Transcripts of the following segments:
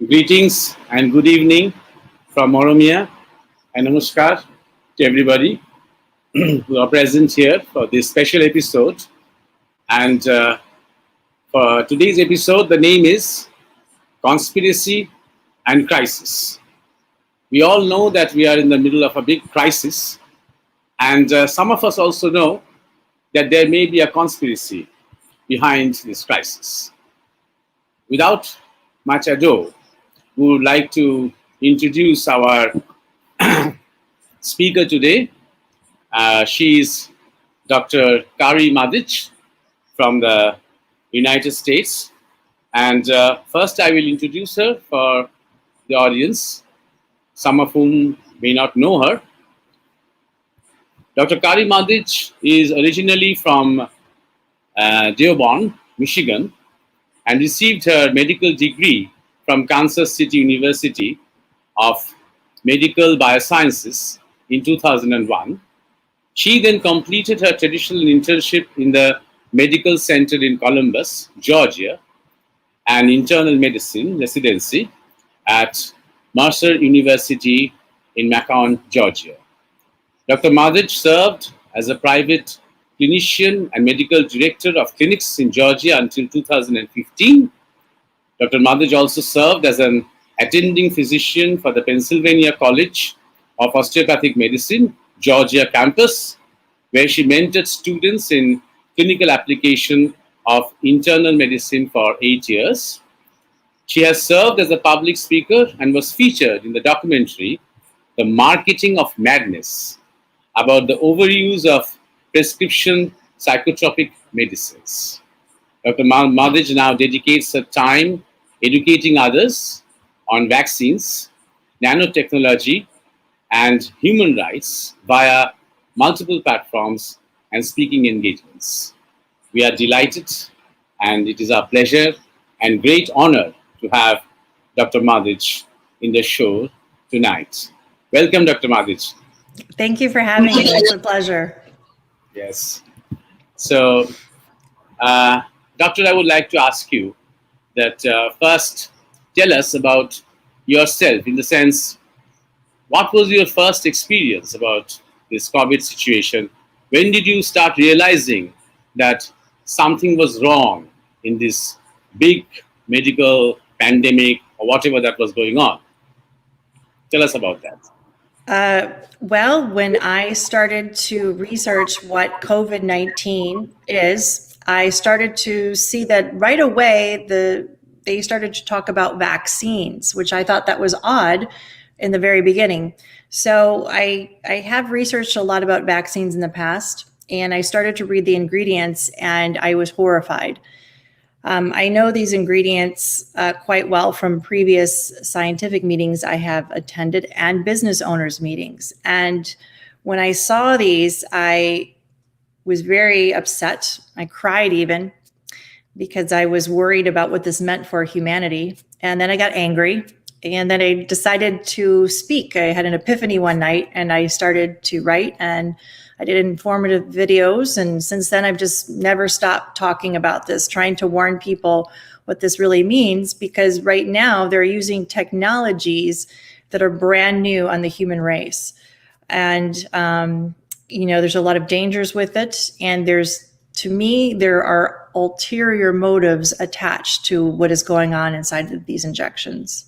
Greetings and good evening from Maramia and namaskar to everybody who are present here for this special episode. And for today's episode, the name is Conspiracy and Crisis. We all know that we are in the middle of a big crisis, and some of us also know that there may be a conspiracy behind this crisis. Without much ado, we would like to introduce our speaker today. She is Dr. Carrie Madej from the United States. And first, I will introduce her for the audience, some of whom may not know her. Dr. Carrie Madej is originally from Dearborn, Michigan, and received her medical degree from Kansas City University of Medical Biosciences in 2001. She then completed her traditional internship in the Medical Center in Columbus, Georgia, and internal medicine residency at Mercer University in Macon, Georgia. Dr. Madej served as a private clinician and medical director of clinics in Georgia until 2015. Dr. Madej also served as an attending physician for the Pennsylvania College of Osteopathic Medicine, Georgia campus, where she mentored students in clinical application of internal medicine for 8 years. She has served as a public speaker and was featured in the documentary The Marketing of Madness about the overuse of prescription psychotropic medicines. Dr. Madej now dedicates her time educating others on vaccines, nanotechnology, and human rights via multiple platforms and speaking engagements. We are delighted, and it is our pleasure and great honor to have Dr. Madej in the show tonight. Welcome, Dr. Madej. Thank you for having me. It's a pleasure. Yes. So, Doctor, I would like to ask you that first tell us about yourself, in the sense, what was your first experience about this COVID situation? When did you start realizing that something was wrong in this big medical pandemic or whatever that was going on? Tell us about that. Well, when I started to research what COVID-19 is, I started to see that right away they started to talk about vaccines, which I thought that was odd in the very beginning. So I have researched a lot about vaccines in the past, and I started to read the ingredients, and I was horrified. I know these ingredients quite well from previous scientific meetings I have attended and business owners meetings. And when I saw these, I was very upset. I cried even, because I was worried about what this meant for humanity. And then I got angry, and then I decided to speak. I had an epiphany one night, and I started to write, and I did informative videos, and since then I've just never stopped talking about this, trying to warn people what this really means, because right now they're using technologies that are brand new on the human race. And, there's a lot of dangers with it, and to me, there are ulterior motives attached to what is going on inside of these injections.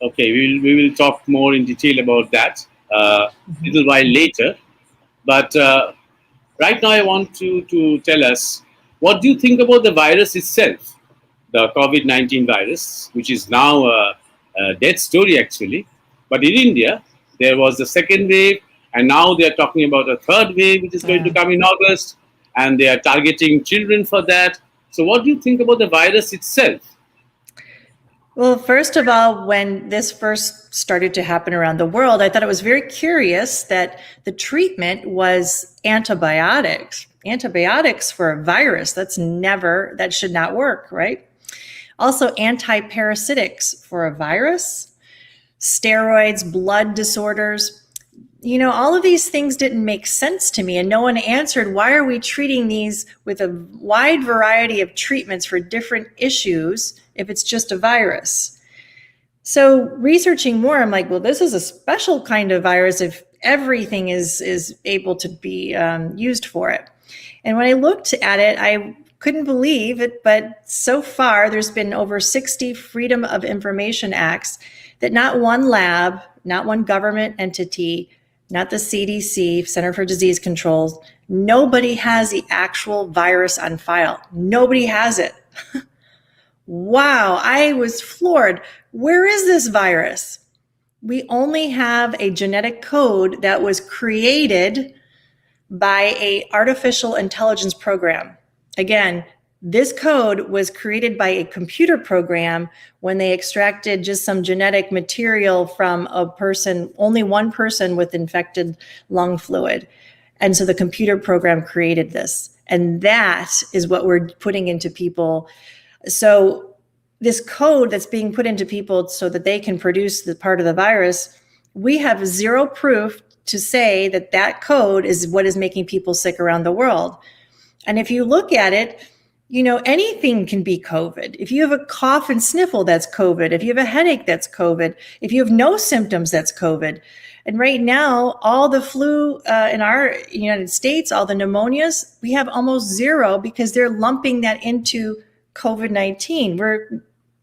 Okay, we will talk more in detail about that a little while later. But right now I want you to tell us, what do you think about the virus itself, the COVID-19 virus, which is now a dead story actually. But in India, there was the second wave, and now they are talking about a third wave, which is going to come in August, and they are targeting children for that. So what do you think about the virus itself? Well, first of all, when this first started to happen around the world, I thought it was very curious that the treatment was antibiotics. Antibiotics for a virus, that should not work, right? Also, antiparasitics for a virus, steroids, blood disorders. all of these things didn't make sense to me, and no one answered, why are we treating these with a wide variety of treatments for different issues if it's just a virus? So researching more, I'm like, well, this is a special kind of virus if everything is able to be used for it. And when I looked at it, I couldn't believe it, but so far there's been over 60 Freedom of Information Acts that not one lab, not one government entity, not the CDC, Center for Disease Control, nobody has the actual virus on file. Nobody has it. Wow, I was floored. Where is this virus? We only have a genetic code that was created by an artificial intelligence program. Again, this code was created by a computer program when they extracted just some genetic material from a person, only one person with infected lung fluid. And so the computer program created this. And that is what we're putting into people. So this code that's being put into people so that they can produce the part of the virus, we have zero proof to say that that code is what is making people sick around the world. And if you look at it, anything can be COVID. If you have a cough and sniffle, that's COVID. If you have a headache, that's COVID. If you have no symptoms, that's COVID. And right now, all the flu in our United States, all the pneumonias, we have almost zero because they're lumping that into COVID-19.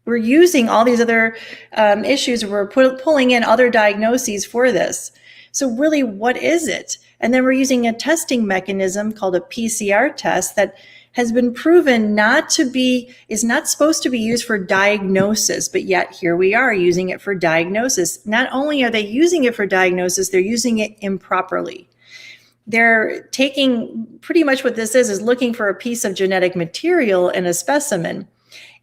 We're using all these other issues. We're pulling in other diagnoses for this. So really, what is it? And then we're using a testing mechanism called a PCR test that has been proven is not supposed to be used for diagnosis, but yet here we are using it for diagnosis. Not only are they using it for diagnosis, they're using it improperly. They're taking, pretty much what this is looking for a piece of genetic material in a specimen.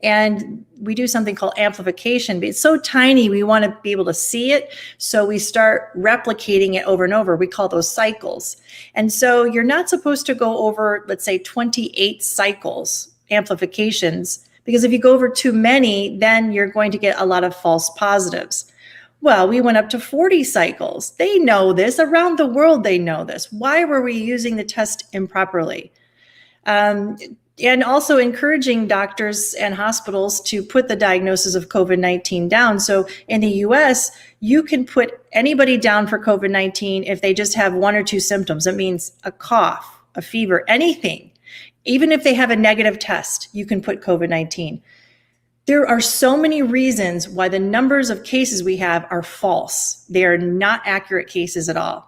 And we do something called amplification, but it's so tiny, we want to be able to see it. So we start replicating it over and over. We call those cycles. And so you're not supposed to go over, let's say, 28 cycles, amplifications, because if you go over too many, then you're going to get a lot of false positives. Well, we went up to 40 cycles. They know this. Around the world, they know this. Why were we using the test improperly? And also encouraging doctors and hospitals to put the diagnosis of COVID-19 down. So in the US, you can put anybody down for COVID-19 if they just have one or two symptoms. That means a cough, a fever, anything. Even if they have a negative test, you can put COVID-19. There are so many reasons why the numbers of cases we have are false. They are not accurate cases at all.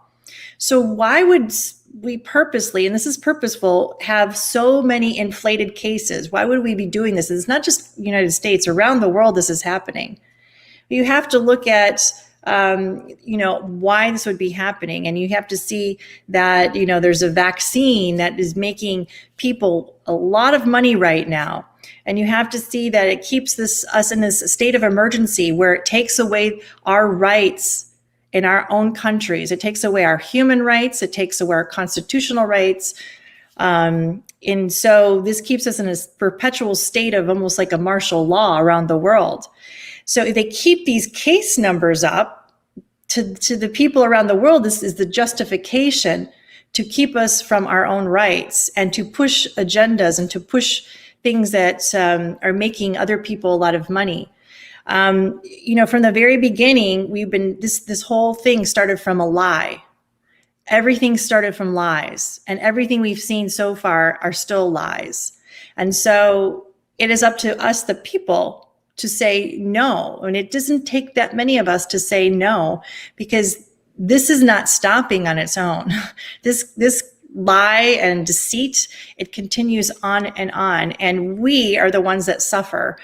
So why would we purposely, and this is purposeful, have so many inflated cases? Why would we be doing this? It's not just the United States. Around the world, this is happening. You have to look at, why this would be happening. And you have to see that, there's a vaccine that is making people a lot of money right now. And you have to see that it keeps us in this state of emergency where it takes away our rights in our own countries. It takes away our human rights. It takes away our constitutional rights. And so this keeps us in a perpetual state of almost like a martial law around the world. So if they keep these case numbers up to the people around the world, this is the justification to keep us from our own rights and to push agendas and to push things that are making other people a lot of money. From the very beginning, this whole thing started from a lie. Everything started from lies, and everything we've seen so far are still lies. And so it is up to us, the people, to say no. And it doesn't take that many of us to say no, because this is not stopping on its own. This lie and deceit, it continues on, and we are the ones that suffer,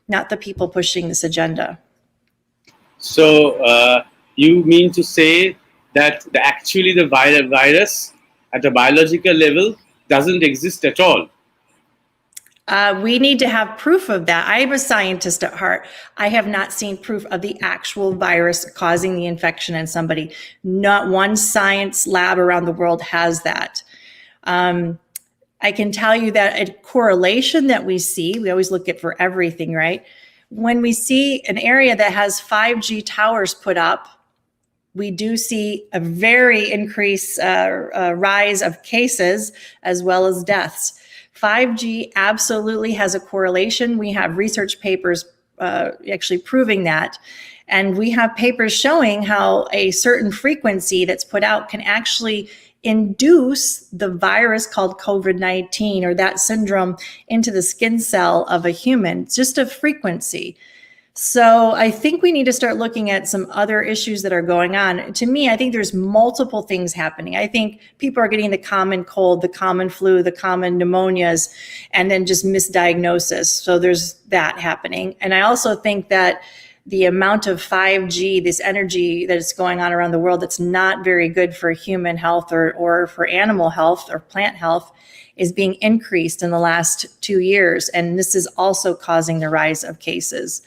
not the people pushing this agenda. So you mean to say that actually the virus at a biological level doesn't exist at all? We need to have proof of that. I'm a scientist at heart. I have not seen proof of the actual virus causing the infection in somebody. Not one science lab around the world has that. I can tell you that a correlation that we see, we always look at for everything, right? When we see an area that has 5G towers put up, we do see a very increased rise of cases as well as deaths. 5G absolutely has a correlation. We have research papers actually proving that. And we have papers showing how a certain frequency that's put out can actually induce the virus called COVID-19 or that syndrome into the skin cell of a human. It's just a frequency. So I think we need to start looking at some other issues that are going on. To me, I think there's multiple things happening. I think people are getting the common cold, the common flu, the common pneumonias, and then just misdiagnosis. So there's that happening. And I also think that the amount of 5G, this energy that is going on around the world that's not very good for human health or for animal health or plant health is being increased in the last 2 years. And this is also causing the rise of cases.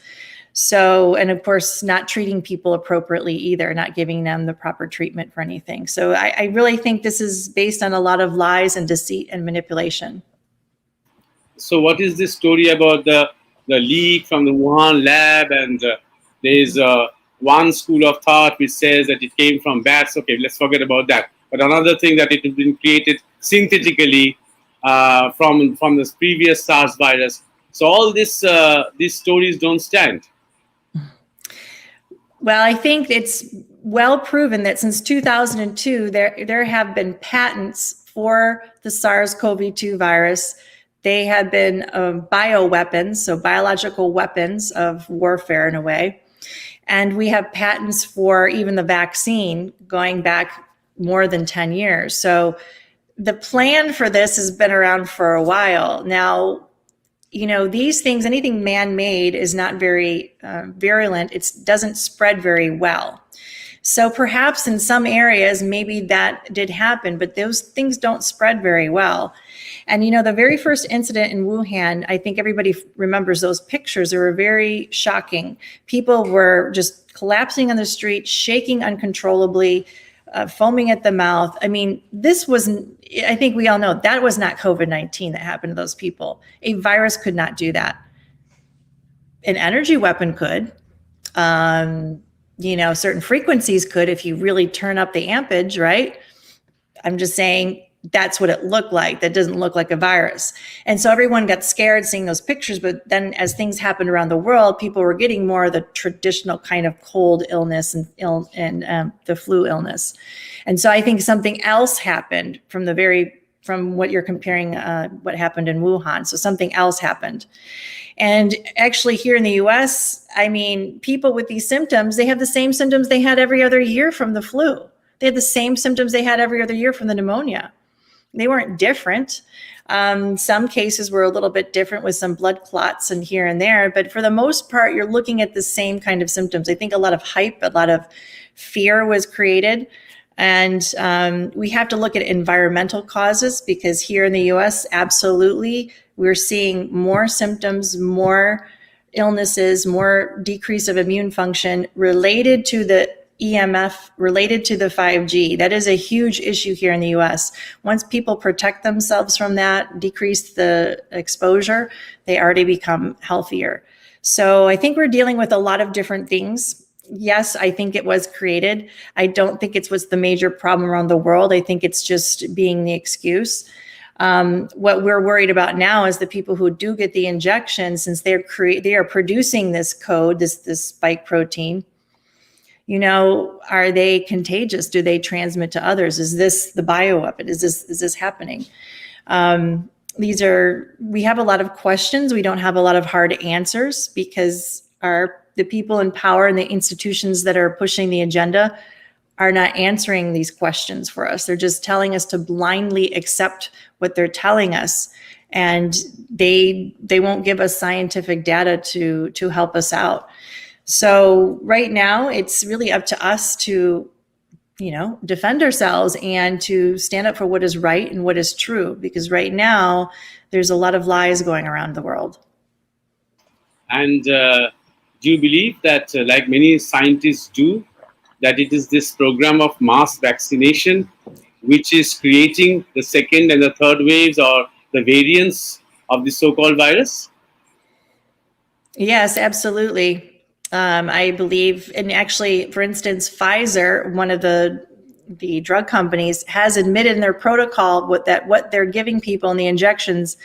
So, and of course, not treating people appropriately either, not giving them the proper treatment for anything. So I really think this is based on a lot of lies and deceit and manipulation. So what is this story about the leak from the Wuhan lab? And there's one school of thought which says that it came from bats. Okay, let's forget about that. But another thing that it has been created synthetically from this previous SARS virus. So all these stories don't stand. Well, I think it's well proven that since 2002, there have been patents for the SARS-CoV-2 virus. They have been bioweapons, so biological weapons of warfare in a way. And we have patents for even the vaccine going back more than 10 years. So the plan for this has been around for a while. Now, you know, these things, anything man-made is not very virulent. It doesn't spread very well. So perhaps in some areas, maybe that did happen, but those things don't spread very well. And, you know, the very first incident in Wuhan, I think everybody remembers those pictures. They were very shocking. People were just collapsing on the street, shaking uncontrollably, foaming at the mouth. I mean, this wasn't, I think we all know that was not COVID-19 that happened to those people. A virus could not do that. An energy weapon could. You know, certain frequencies could if you really turn up the ampage, right? I'm just saying that's what it looked like. That doesn't look like a virus. And so everyone got scared seeing those pictures. But then as things happened around the world, people were getting more of the traditional kind of cold illness and the flu illness. And so I think something else happened from what you're comparing, what happened in Wuhan. So something else happened. And actually here in the US, I mean, people with these symptoms, they have the same symptoms they had every other year from the flu. They had the same symptoms they had every other year from the pneumonia. They weren't different. Some cases were a little bit different with some blood clots and here and there, but for the most part, you're looking at the same kind of symptoms. I think a lot of hype, a lot of fear was created. And we have to look at environmental causes because here in the US, absolutely, we're seeing more symptoms, more illnesses, more decrease of immune function related to the EMF, related to the 5G. That is a huge issue here in the US. Once people protect themselves from that, decrease the exposure, they already become healthier. So I think we're dealing with a lot of different things. Yes, I think it was created. I don't think it's what's the major problem around the world. I think it's just being the excuse. What we're worried about now is the people who do get the injection, since they are producing this code, this spike protein. You know, are they contagious? Do they transmit to others? Is this the bioweapon? Is this happening? We have a lot of questions. We don't have a lot of hard answers because the people in power and the institutions that are pushing the agenda are not answering these questions for us. They're just telling us to blindly accept what they're telling us. And they won't give us scientific data to help us out. So right now it's really up to us to, you know, defend ourselves and to stand up for what is right and what is true. Because right now there's a lot of lies going around the world. And do you believe that, like many scientists do, that it is this program of mass vaccination which is creating the second and the third waves or the variants of the so-called virus? Yes, absolutely. I believe, and actually, for instance, Pfizer, one of the drug companies, has admitted in their protocol what they're giving people in the injections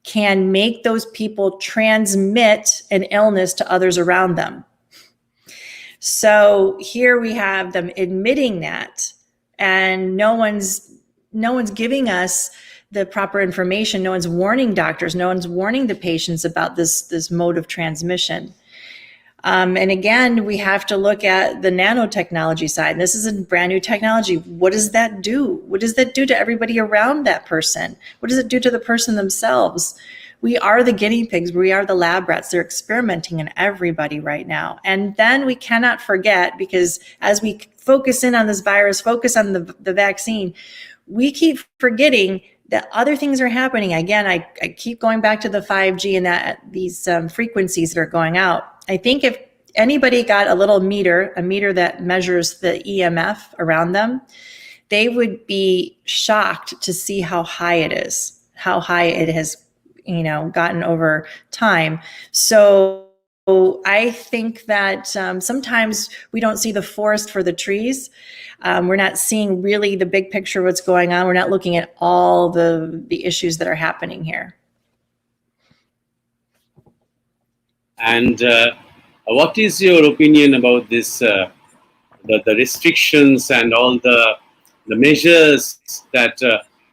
can make those people transmit an illness to others around them. So here we have them admitting that, and no one's giving us the proper information. No one's warning doctors. No one's warning the patients about this mode of transmission. And again, we have to look at the nanotechnology side. This is a brand new technology. What does that do? What does that do to everybody around that person? What does it do to the person themselves? We are the guinea pigs. We are the lab rats. They're experimenting in everybody right now. And then we cannot forget, because as we focus in on this virus, focus on the vaccine, we keep forgetting that other things are happening. Again, I keep going back to the 5G and these frequencies that are going out. I think if anybody got a little meter, a meter that measures the EMF around them, they would be shocked to see how high it is, how high it has, gotten over time. So I think that sometimes we don't see the forest for the trees. We're not seeing really the big picture of what's going on. We're not looking at all the issues that are happening here. And what is your opinion about this, the restrictions and all the measures that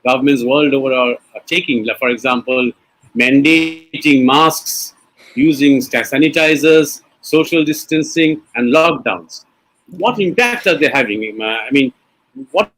governments world over are taking? Like, for example, mandating masks, using sanitizers, social distancing, and lockdowns. What impact are they having? I mean, what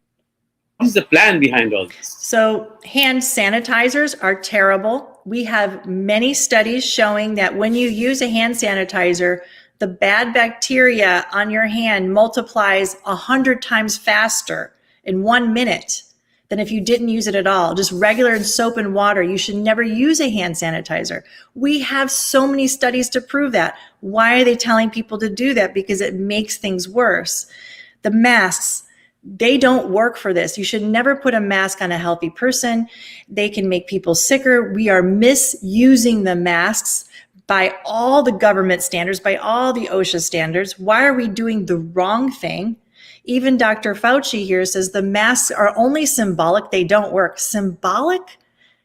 is the plan behind all this? So hand sanitizers are terrible. We have many studies showing that when you use a hand sanitizer, the bad bacteria on your hand multiplies 100 times faster in 1 minute than if you didn't use it at all. Just regular soap and water. You should never use a hand sanitizer. We have so many studies to prove that. Why are they telling people to do that? Because it makes things worse. The masks, they don't work for this. You should never put a mask on a healthy person. They can make people sicker. We are misusing the masks by all the government standards, by all the OSHA standards. Why are we doing the wrong thing? Even Dr. Fauci here says the masks are only symbolic. They don't work. Symbolic?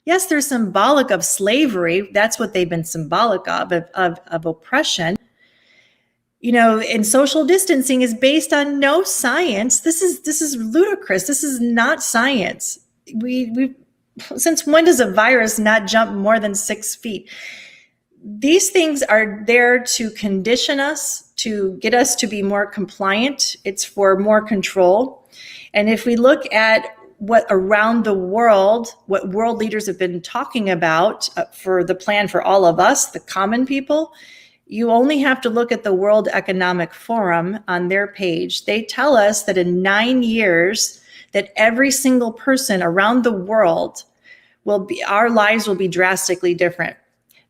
Yes, they're symbolic of slavery. That's what they've been symbolic of oppression. And social distancing is based on no science. This is ludicrous. This is not science. We since when does a virus not jump more than 6 feet? These things are there to condition us, to get us to be more compliant. It's for more control. And if we look at what around the world, what world leaders have been talking about for the plan for all of us, the common people, you only have to look at the World Economic Forum on their page. They tell us that in 9 years, that every single person around the world our lives will be drastically different.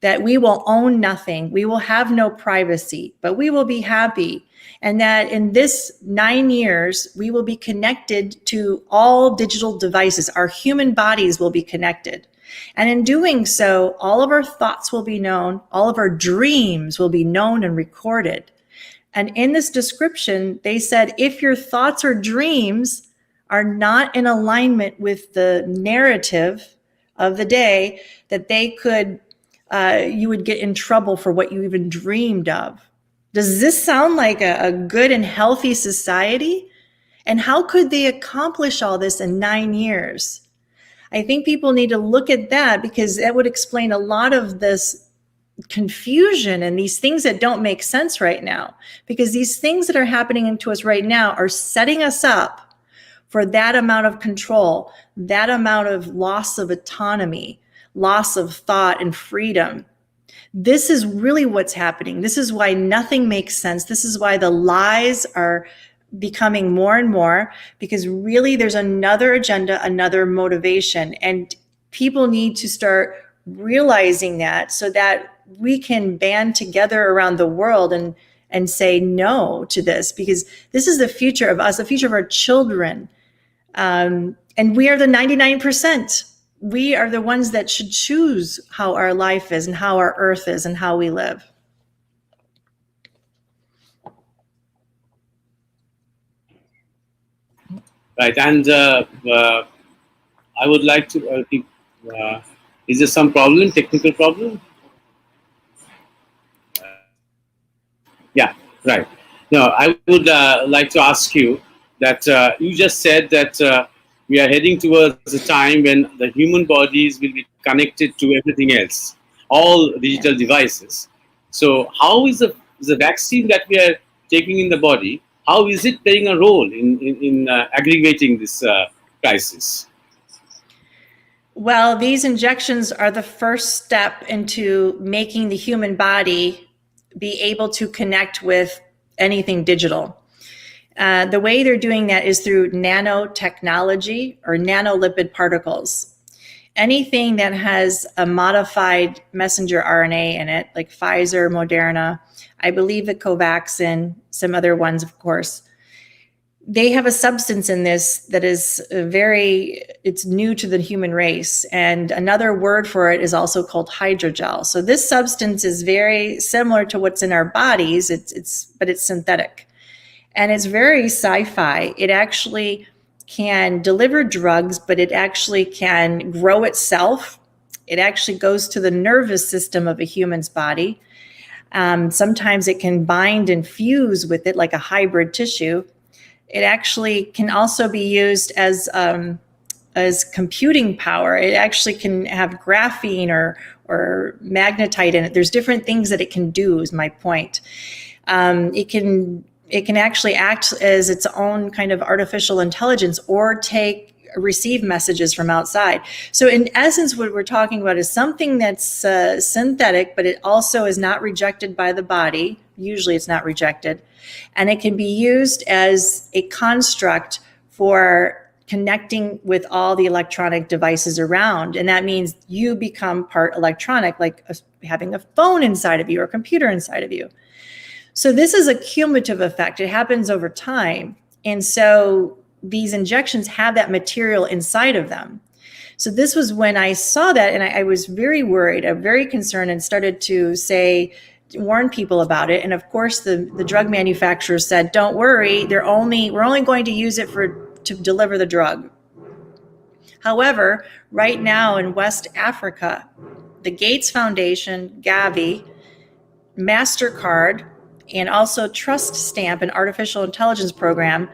That we will own nothing, we will have no privacy, but we will be happy. And that in this 9 years, we will be connected to all digital devices. Our human bodies will be connected. And in doing so, all of our thoughts will be known, all of our dreams will be known and recorded. And in this description, they said, if your thoughts or dreams are not in alignment with the narrative of the day, that they could you would get in trouble for what you even dreamed of. Does this sound like a good and healthy society? And how could they accomplish all this in 9 years? I think people need to look at that, because that would explain a lot of this confusion and these things that don't make sense right now. Because these things that are happening to us right now are setting us up for that amount of control, that amount of loss of autonomy, loss of thought and freedom. This is really what's happening. This is why nothing makes sense. This is why the lies are becoming more and more, because really there's another agenda, another motivation. And people need to start realizing that, so that we can band together around the world and say no to this, because this is the future of us, the future of our children. And we are the 99%. We are the ones that should choose how our life is and how our earth is and how we live. Right, and I would like to. I think, uh, is there some problem, technical problem? Yeah, right. No, I would like to ask you that you just said that we are heading towards a time when the human bodies will be connected to everything else, all Yeah. digital devices. So, how is the vaccine that we are taking in the body? How is it playing a role in aggravating this crisis? Well, these injections are the first step into making the human body be able to connect with anything digital. The way they're doing that is through nanotechnology or nanolipid particles. Anything that has a modified messenger RNA in it, like Pfizer, Moderna, I believe the Covaxin, some other ones, of course, they have a substance in this that is it's new to the human race. And another word for it is also called hydrogel. So this substance is very similar to what's in our bodies, but it's synthetic. And it's very sci-fi. It actually can deliver drugs, but it actually can grow itself. It actually goes to the nervous system of a human's body. Sometimes it can bind and fuse with it like a hybrid tissue. It actually can also be used as computing power. It actually can have graphene or magnetite in it. There's different things that it can do, is my point. It can actually act as its own kind of artificial intelligence or receive messages from outside. So in essence, what we're talking about is something that's synthetic, but it also is not rejected by the body. Usually it's not rejected. And it can be used as a construct for connecting with all the electronic devices around. And that means you become part electronic, like having a phone inside of you or a computer inside of you. So this is a cumulative effect. It happens over time. And so these injections have that material inside of them. So this was when I saw that, and I was very worried, very concerned, and started to warn people about it. And of course, the drug manufacturers said, "Don't worry, we're only going to use it to deliver the drug." However, right now in West Africa, the Gates Foundation, Gavi, MasterCard, and also Trust Stamp, an artificial intelligence program,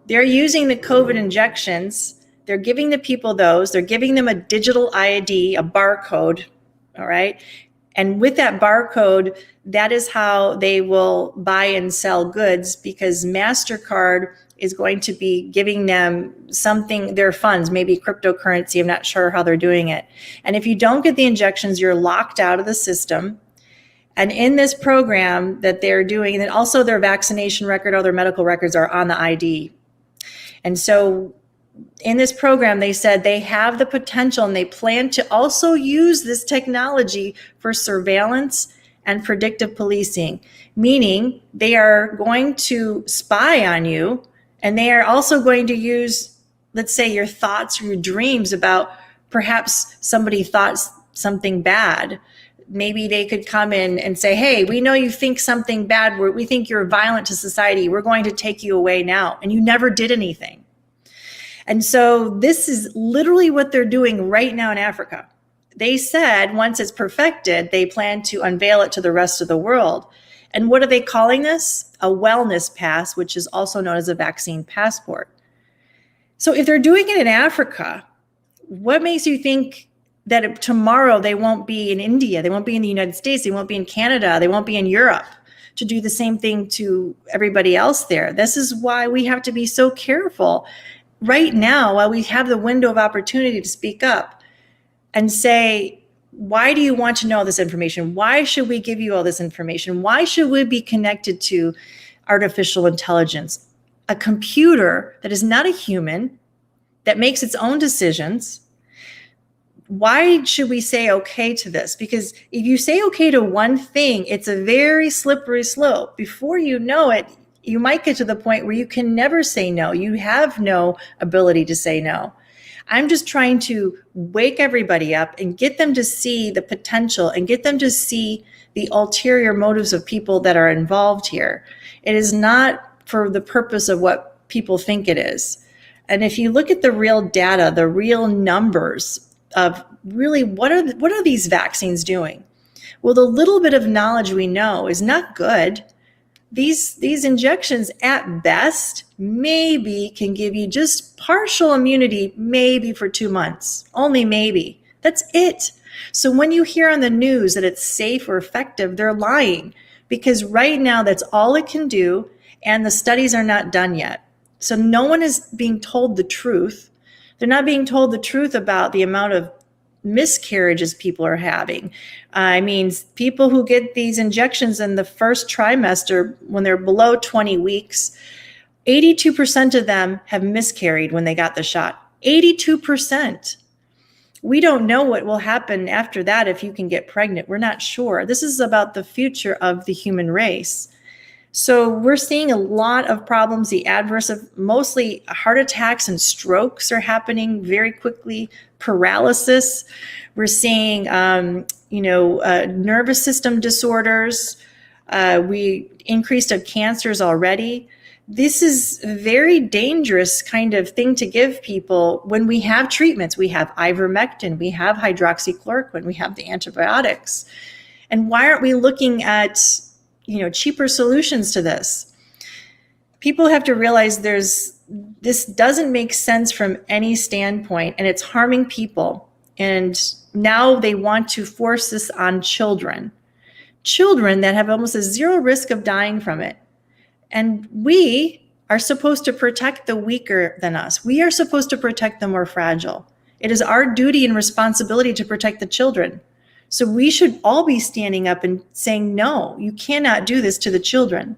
they're using the COVID injections. They're giving the people those. They're giving them a digital ID, a barcode, all right? And with that barcode, that is how they will buy and sell goods, because MasterCard is going to be giving them something, their funds, maybe cryptocurrency. I'm not sure how they're doing it. And if you don't get the injections, you're locked out of the system. And in this program that they're doing, and then also their vaccination record, all their medical records are on the ID. And so in this program, they said they have the potential and they plan to also use this technology for surveillance and predictive policing, meaning they are going to spy on you, and they are also going to use, let's say, your thoughts or your dreams about perhaps somebody thought something bad. Maybe they could come in and say, "Hey, we know you think something bad. We think you're violent to society. We're going to take you away now." And you never did anything. And so this is literally what they're doing right now in Africa. They said once it's perfected, they plan to unveil it to the rest of the world. And what are they calling this? A wellness pass, which is also known as a vaccine passport. So if they're doing it in Africa, what makes you think that tomorrow they won't be in India, they won't be in the United States, they won't be in Canada, they won't be in Europe to do the same thing to everybody else there? This is why we have to be so careful right now, while we have the window of opportunity to speak up and say, why do you want to know this information? Why should we give you all this information? Why should we be connected to artificial intelligence, a computer that is not a human, that makes its own decisions? Why should we say okay to this? Because if you say okay to one thing, it's a very slippery slope. Before you know it, you might get to the point where you can never say no. You have no ability to say no. I'm just trying to wake everybody up and get them to see the potential and get them to see the ulterior motives of people that are involved here. It is not for the purpose of what people think it is. And if you look at the real data, the real numbers of really what are these vaccines doing? Well, the little bit of knowledge we know is not good. These injections at best maybe can give you just partial immunity, maybe for 2 months, only maybe. That's it. So when you hear on the news that it's safe or effective, they're lying, because right now that's all it can do, and the studies are not done yet. So no one is being told the truth. They're not being told the truth about the amount of miscarriages people are having. I mean, people who get these injections in the first trimester, when they're below 20 weeks, 82% of them have miscarried when they got the shot. 82%. We don't know what will happen after that if you can get pregnant. We're not sure. This is about the future of the human race. So we're seeing a lot of problems. The adverse of mostly heart attacks and strokes are happening very quickly. Paralysis. We're seeing, nervous system disorders. We increased of cancers already. This is a very dangerous kind of thing to give people when we have treatments. We have ivermectin, we have hydroxychloroquine, we have the antibiotics. And why aren't we looking at cheaper solutions to this? People have to realize this doesn't make sense from any standpoint, and it's harming people. And now they want to force this on children that have almost a zero risk of dying from it. And we are supposed to protect the weaker than us. We are supposed to protect the more fragile. It is our duty and responsibility to protect the children. So we should all be standing up and saying, no, you cannot do this to the children.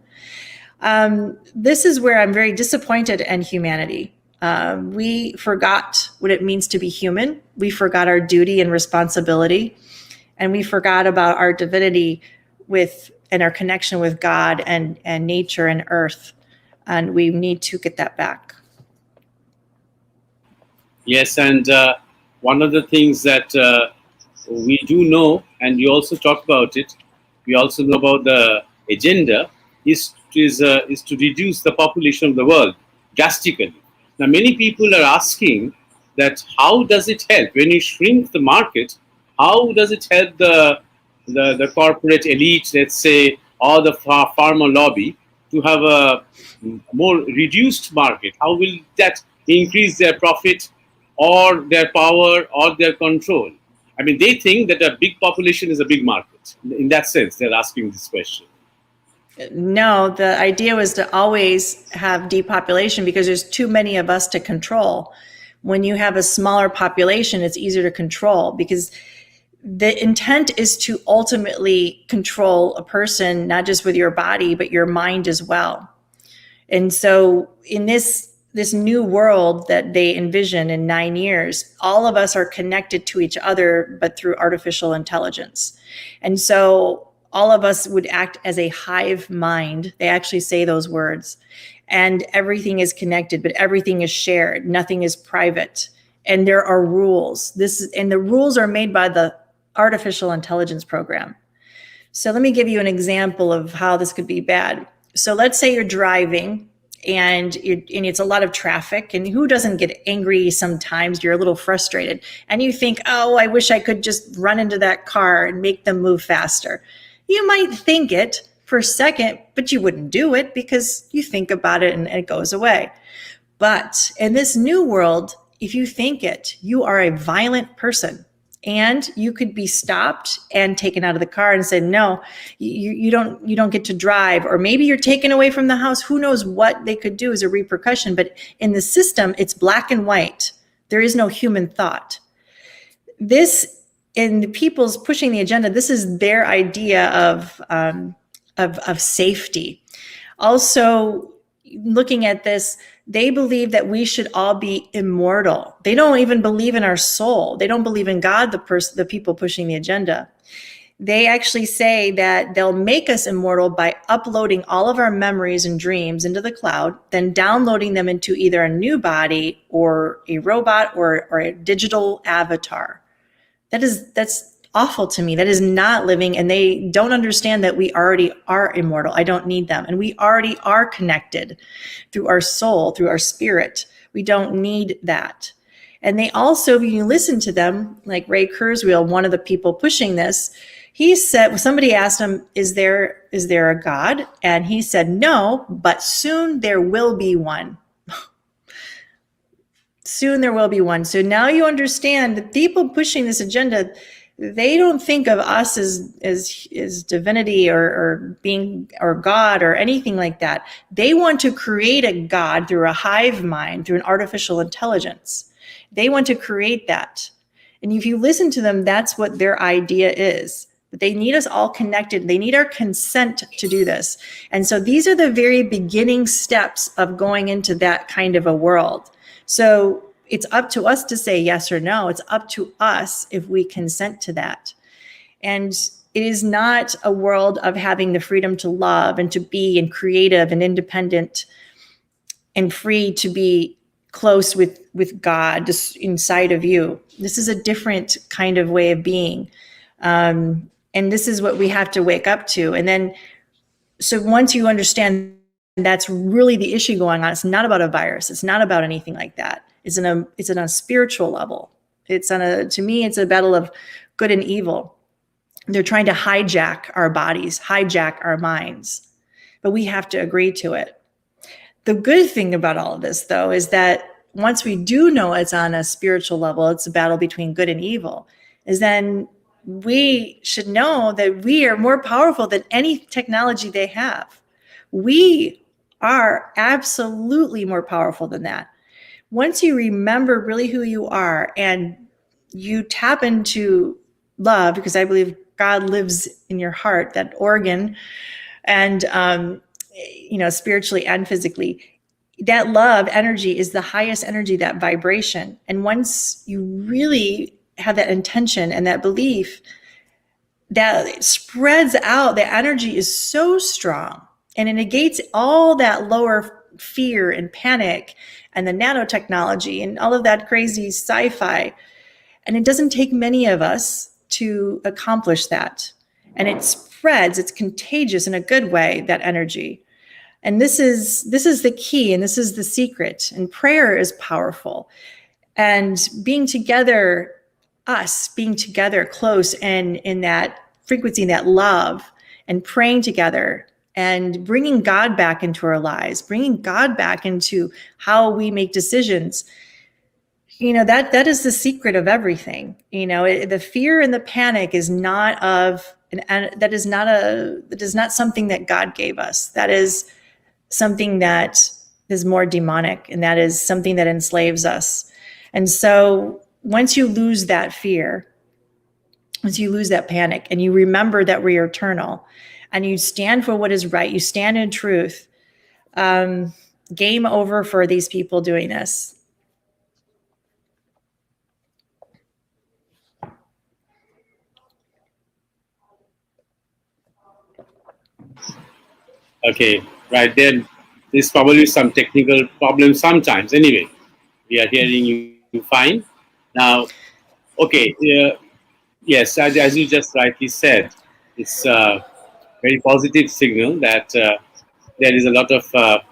This is where I'm very disappointed in humanity. We forgot what it means to be human. We forgot our duty and responsibility. And we forgot about our divinity and our connection with God and nature and earth. And we need to get that back. Yes, and one of the things that we do know, and you also talk about it, we also know about the agenda, is to reduce the population of the world drastically. Now, many people are asking that how does it help? When you shrink the market, how does it help the corporate elite, let's say, or the pharma lobby to have a more reduced market? How will that increase their profit or their power or their control? I mean, they think that a big population is a big market. In that sense, they're asking this question. No, the idea was to always have depopulation because there's too many of us to control. When you have a smaller population, it's easier to control because the intent is to ultimately control a person, not just with your body, but your mind as well. And so in this new world that they envision in 9 years, all of us are connected to each other, but through artificial intelligence. And so all of us would act as a hive mind. They actually say those words. And everything is connected, but everything is shared. Nothing is private. And there are rules. And the rules are made by the artificial intelligence program. So let me give you an example of how this could be bad. So let's say you're driving and it's a lot of traffic, and who doesn't get angry sometimes? You're a little frustrated and you think, oh, I wish I could just run into that car and make them move faster. You might think it for a second, but you wouldn't do it because you think about it and it goes away. But in this new world, if you think it, you are a violent person. And you could be stopped and taken out of the car and said, no, you don't get to drive. Or maybe you're taken away from the house. Who knows what they could do as a repercussion. But in the system, it's black and white. There is no human thought. This, in the people's pushing the agenda, this is their idea of safety. Also, looking at this, they believe that we should all be immortal. They don't even believe in our soul. They don't believe in God, the people pushing the agenda. They actually say that they'll make us immortal by uploading all of our memories and dreams into the cloud, then downloading them into either a new body or a robot or a digital avatar. That's awful to me. That is not living, and they don't understand that we already are immortal. I don't need them, and we already are connected through our soul, through our spirit. We don't need that. And they also, if you listen to them, like Ray Kurzweil, one of the people pushing this, he said, somebody asked him, is there a God? And he said, no, but soon there will be one. Soon there will be one. So now you understand the people pushing this agenda, they don't think of us as divinity or being or God or anything like that. They want to create a God through a hive mind, through an artificial intelligence. They want to create that. And if you listen to them, that's what their idea is. But they need us all connected. They need our consent to do this. And so these are the very beginning steps of going into that kind of a world. So it's up to us to say yes or no. It's up to us if we consent to that. And it is not a world of having the freedom to love and to be and creative and independent and free to be close with God just inside of you. This is a different kind of way of being. And this is what we have to wake up to. And then, so once you understand that's really the issue going on, it's not about a virus. It's not about anything like that. It's on a spiritual level. To me, it's a battle of good and evil. They're trying to hijack our bodies, hijack our minds, but we have to agree to it. The good thing about all of this, though, is that once we do know it's on a spiritual level, it's a battle between good and evil, is then we should know that we are more powerful than any technology they have. We are absolutely more powerful than that. Once you remember really who you are and you tap into love, because I believe God lives in your heart, that organ, and spiritually and physically, that love energy is the highest energy, that vibration. And once you really have that intention and that belief, that spreads out, the energy is so strong, and it negates all that lower fear and panic and the nanotechnology and all of that crazy sci-fi. And it doesn't take many of us to accomplish that. And it spreads, it's contagious in a good way, that energy. And this is the key, and this is the secret. And prayer is powerful. And being together, us being together close and in that frequency, that love, and praying together and bringing God back into our lives, bringing God back into how we make decisions. That is the secret of everything. The fear and the panic is not that is not something that God gave us. That is something that is more demonic, and that is something that enslaves us. And so once you lose that fear, once you lose that panic, and you remember that we are eternal, and you stand for what is right, you stand in truth, game over for these people doing this. Okay, right then. There's probably some technical problems sometimes. Anyway, we are hearing you fine. Now, okay, yes, as you just rightly said, it's a very positive signal that there is a lot of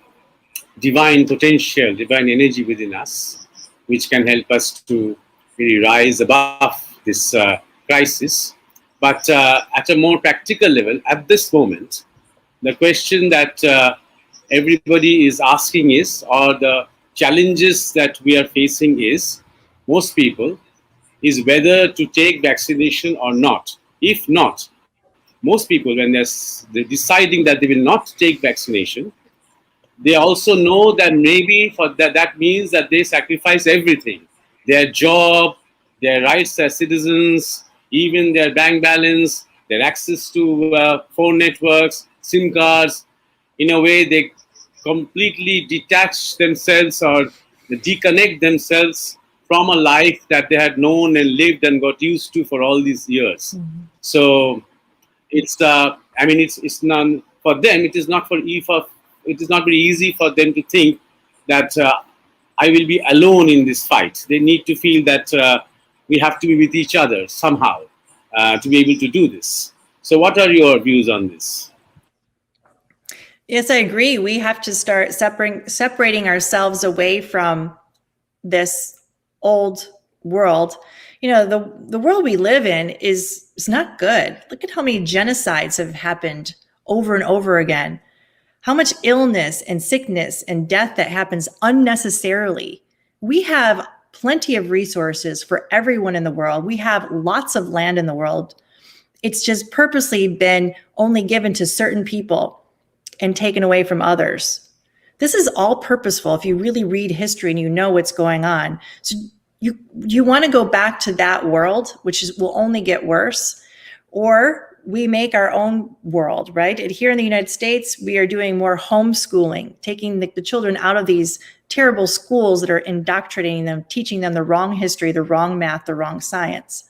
divine potential, divine energy within us, which can help us to really rise above this crisis. But at a more practical level, at this moment, the question that everybody is asking is, or the challenges that we are facing is, most people, is whether to take vaccination or not. If not, most people, when they're deciding that they will not take vaccination, they also know that maybe for that means that they sacrifice everything, their job, their rights as citizens, even their bank balance, their access to phone networks, SIM cards. In a way, they completely detach themselves or disconnect themselves from a life that they had known and lived and got used to for all these years. Mm-hmm. So it's it's none for them. It is not it is not very easy for them to think that I will be alone in this fight. They need to feel that we have to be with each other somehow. to be able to do this. So, what are your views on this? Yes, I agree. We have to start separating ourselves away from this old world. You know, the world we live in is not good. Look at how many genocides have happened over and over again. How much illness and sickness and death that happens unnecessarily. We have plenty of resources for everyone in the world. We have lots of land in the world. It's just purposely been only given to certain people and taken away from others. This is all purposeful if you really read history and you know what's going on. So you want to go back to that world, which will only get worse, or we make our own world, right? And here in the United States, we are doing more homeschooling, taking the children out of these terrible schools that are indoctrinating them, teaching them the wrong history, the wrong math, the wrong science.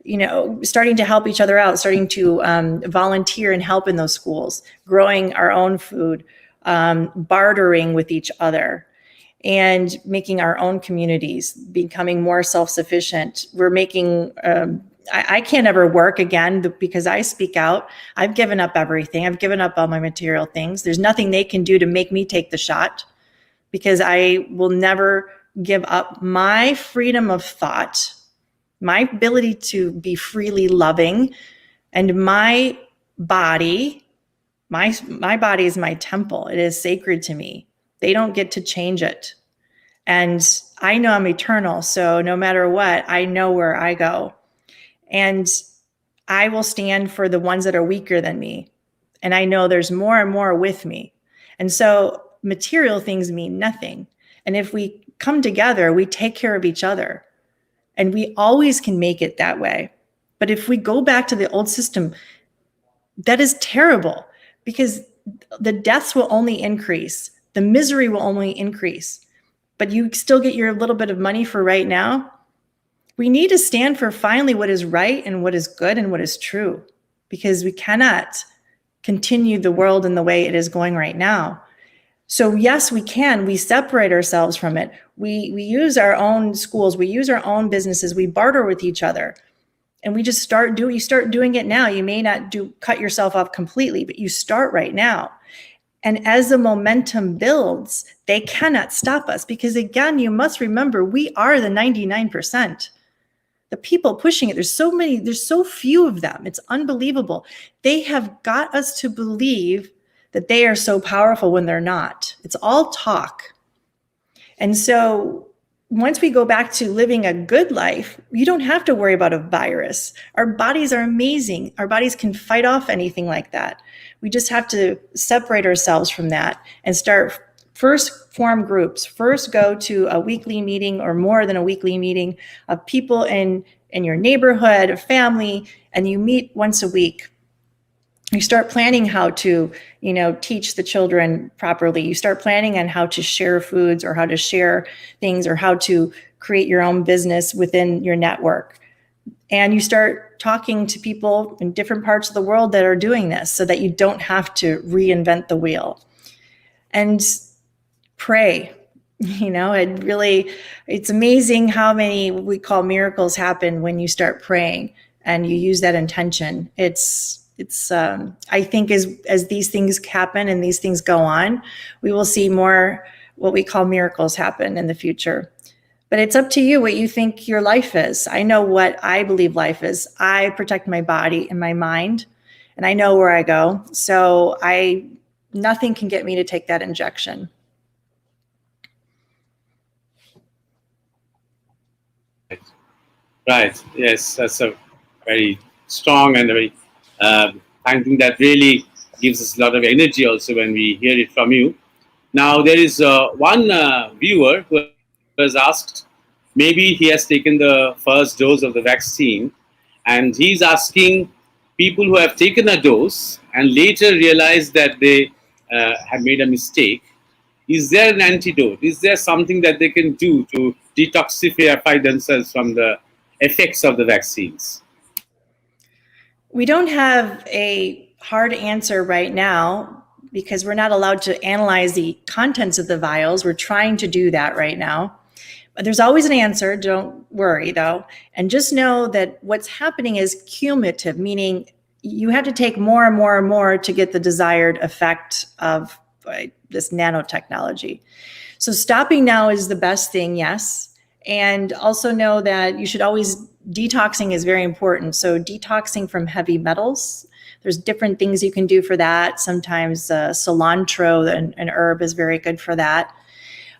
You know, starting to help each other out, starting to volunteer and help in those schools, growing our own food, bartering with each other, and making our own communities, becoming more self-sufficient. We're making, I can't ever work again because I speak out. I've given up everything. I've given up all my material things. There's nothing they can do to make me take the shot, because I will never give up my freedom of thought, my ability to be freely loving, and my body. My body is my temple. It is sacred to me. They don't get to change it. And I know I'm eternal. So no matter what, I know where I go. And I will stand for the ones that are weaker than me. And I know there's more and more with me. And so material things mean nothing. And if we come together, we take care of each other. And we always can make it that way. But if we go back to the old system, that is terrible, because the deaths will only increase. The misery will only increase. But you still get your little bit of money for right now. We need to stand for finally what is right and what is good and what is true, because we cannot continue the world in the way it is going right now. So yes, we can. We separate ourselves from it. We use our own schools. We use our own businesses. We barter with each other. And we just you start doing it now. You may not cut yourself off completely, but you start right now. And as the momentum builds, they cannot stop us, because again, you must remember, we are the 99%. The people pushing it, there's so few of them. It's unbelievable. They have got us to believe that they are so powerful when they're not. It's all talk. And so once we go back to living a good life, you don't have to worry about a virus. Our bodies are amazing. Our bodies can fight off anything like that. We just have to separate ourselves from that and first form groups. First go to a weekly meeting or more than a weekly meeting of people in your neighborhood, a family, and you meet once a week. You start planning how to, teach the children properly. You start planning on how to share foods or how to share things or how to create your own business within your network. And you start talking to people in different parts of the world that are doing this so that you don't have to reinvent the wheel. And pray. It's amazing how many what we call miracles happen when you start praying and you use that intention. I think as these things happen and these things go on, we will see more what we call miracles happen in the future. But it's up to you what you think your life is. I know what I believe life is. I protect my body and my mind, and I know where I go. So nothing can get me to take that injection. Right. Yes, that's a very strong and very something that really gives us a lot of energy also when we hear it from you. Now, there is one viewer who has asked, maybe he has taken the first dose of the vaccine, and he's asking people who have taken a dose and later realized that they have made a mistake, is there an antidote? Is there something that they can do to detoxify themselves from the effects of the vaccines? We don't have a hard answer right now because we're not allowed to analyze the contents of the vials. We're trying to do that right now. There's always an answer. Don't worry, though. And just know that what's happening is cumulative, meaning you have to take more and more and more to get the desired effect of this nanotechnology. So stopping now is the best thing, yes. And also know that you should always, detoxing is very important. So detoxing from heavy metals. There's different things you can do for that. Sometimes cilantro, an herb, is very good for that.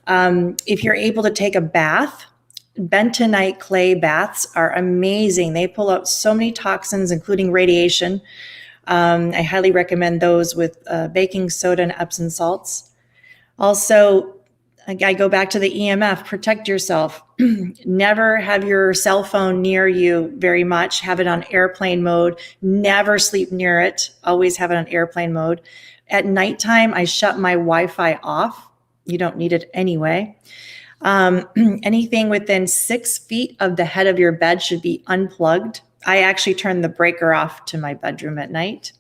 If you're able to take a bath, bentonite clay baths are amazing. They pull out so many toxins, including radiation. I highly recommend those with baking soda and Epsom salts. Also, I go back to the EMF, protect yourself. Never have your cell phone near you very much. Have it on airplane mode. Never sleep near it. Always have it on airplane mode. At nighttime, I shut my Wi-Fi off. You don't need it anyway. Anything within 6 feet of the head of your bed should be unplugged. I actually turn the breaker off to my bedroom at night.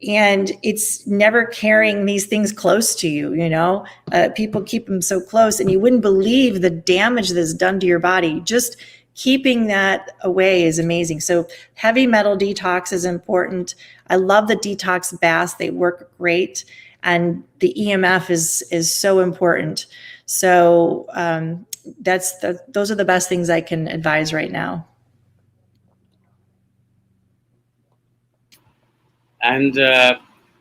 And it's never carrying these things close to you, people keep them so close, and you wouldn't believe the damage that's done to your body. Just keeping that away is amazing. So heavy metal detox is important. I love the detox baths. They work great. And the EMF is so important. So those are the best things I can advise right now. And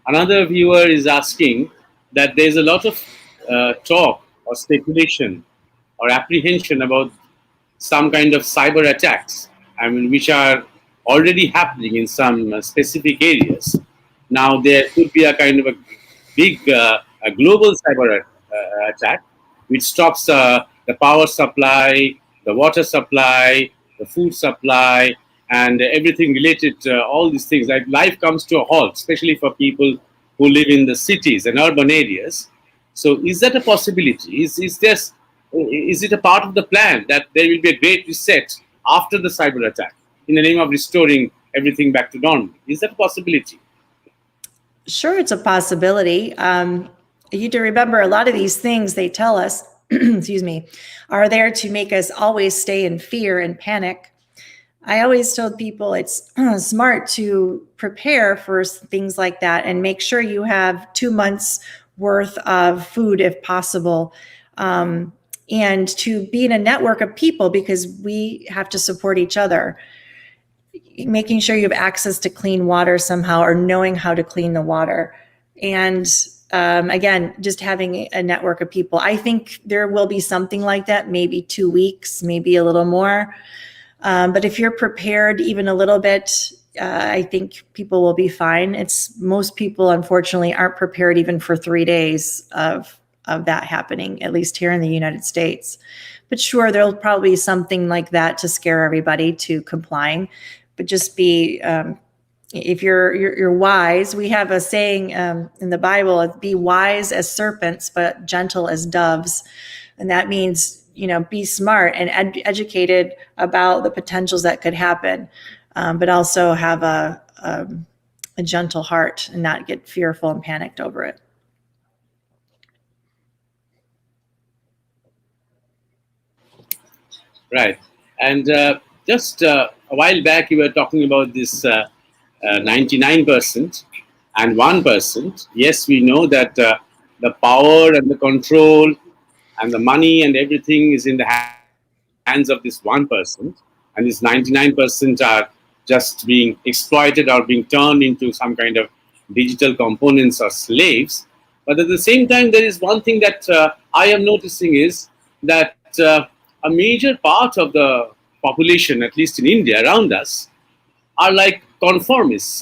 another viewer is asking that there's a lot of talk or speculation or apprehension about some kind of cyber attacks, which are already happening in some specific areas. Now, there could be a kind of a big a global cyber attack, which stops the power supply, the water supply, the food supply, and everything related to all these things. Like life comes to a halt, especially for people who live in the cities and urban areas. So, is that a possibility? Is it a part of the plan that there will be a great reset after the cyber attack in the name of restoring everything back to normal? Is that a possibility? Sure, it's a possibility. You need to remember a lot of these things they tell us, excuse me, are there to make us always stay in fear and panic. I always told people it's smart to prepare for things like that and make sure you have 2 months worth of food if possible. And to be in a network of people, because we have to support each other. Making sure you have access to clean water somehow, or knowing how to clean the water. And again, just having a network of people. I think there will be something like that, maybe 2 weeks, maybe a little more. But if you're prepared even a little bit, I think people will be fine. Most people, unfortunately, aren't prepared even for 3 days of that happening, at least here in the United States. But sure, there'll probably be something like that to scare everybody to complying. But just be, if you're wise. We have a saying in the Bible: "Be wise as serpents, but gentle as doves," and that means be smart and educated about the potentials that could happen, but also have a gentle heart and not get fearful and panicked over it. Right. And just a while back, you were talking about this 99% and 1%. Yes, we know that the power and the control and the money and everything is in the hands of this 1%. And this 99% are just being exploited or being turned into some kind of digital components or slaves. But at the same time, there is one thing that I am noticing is that a major part of the population, at least in India, around us, are like conformists.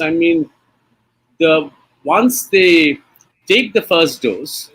Once they take the first dose,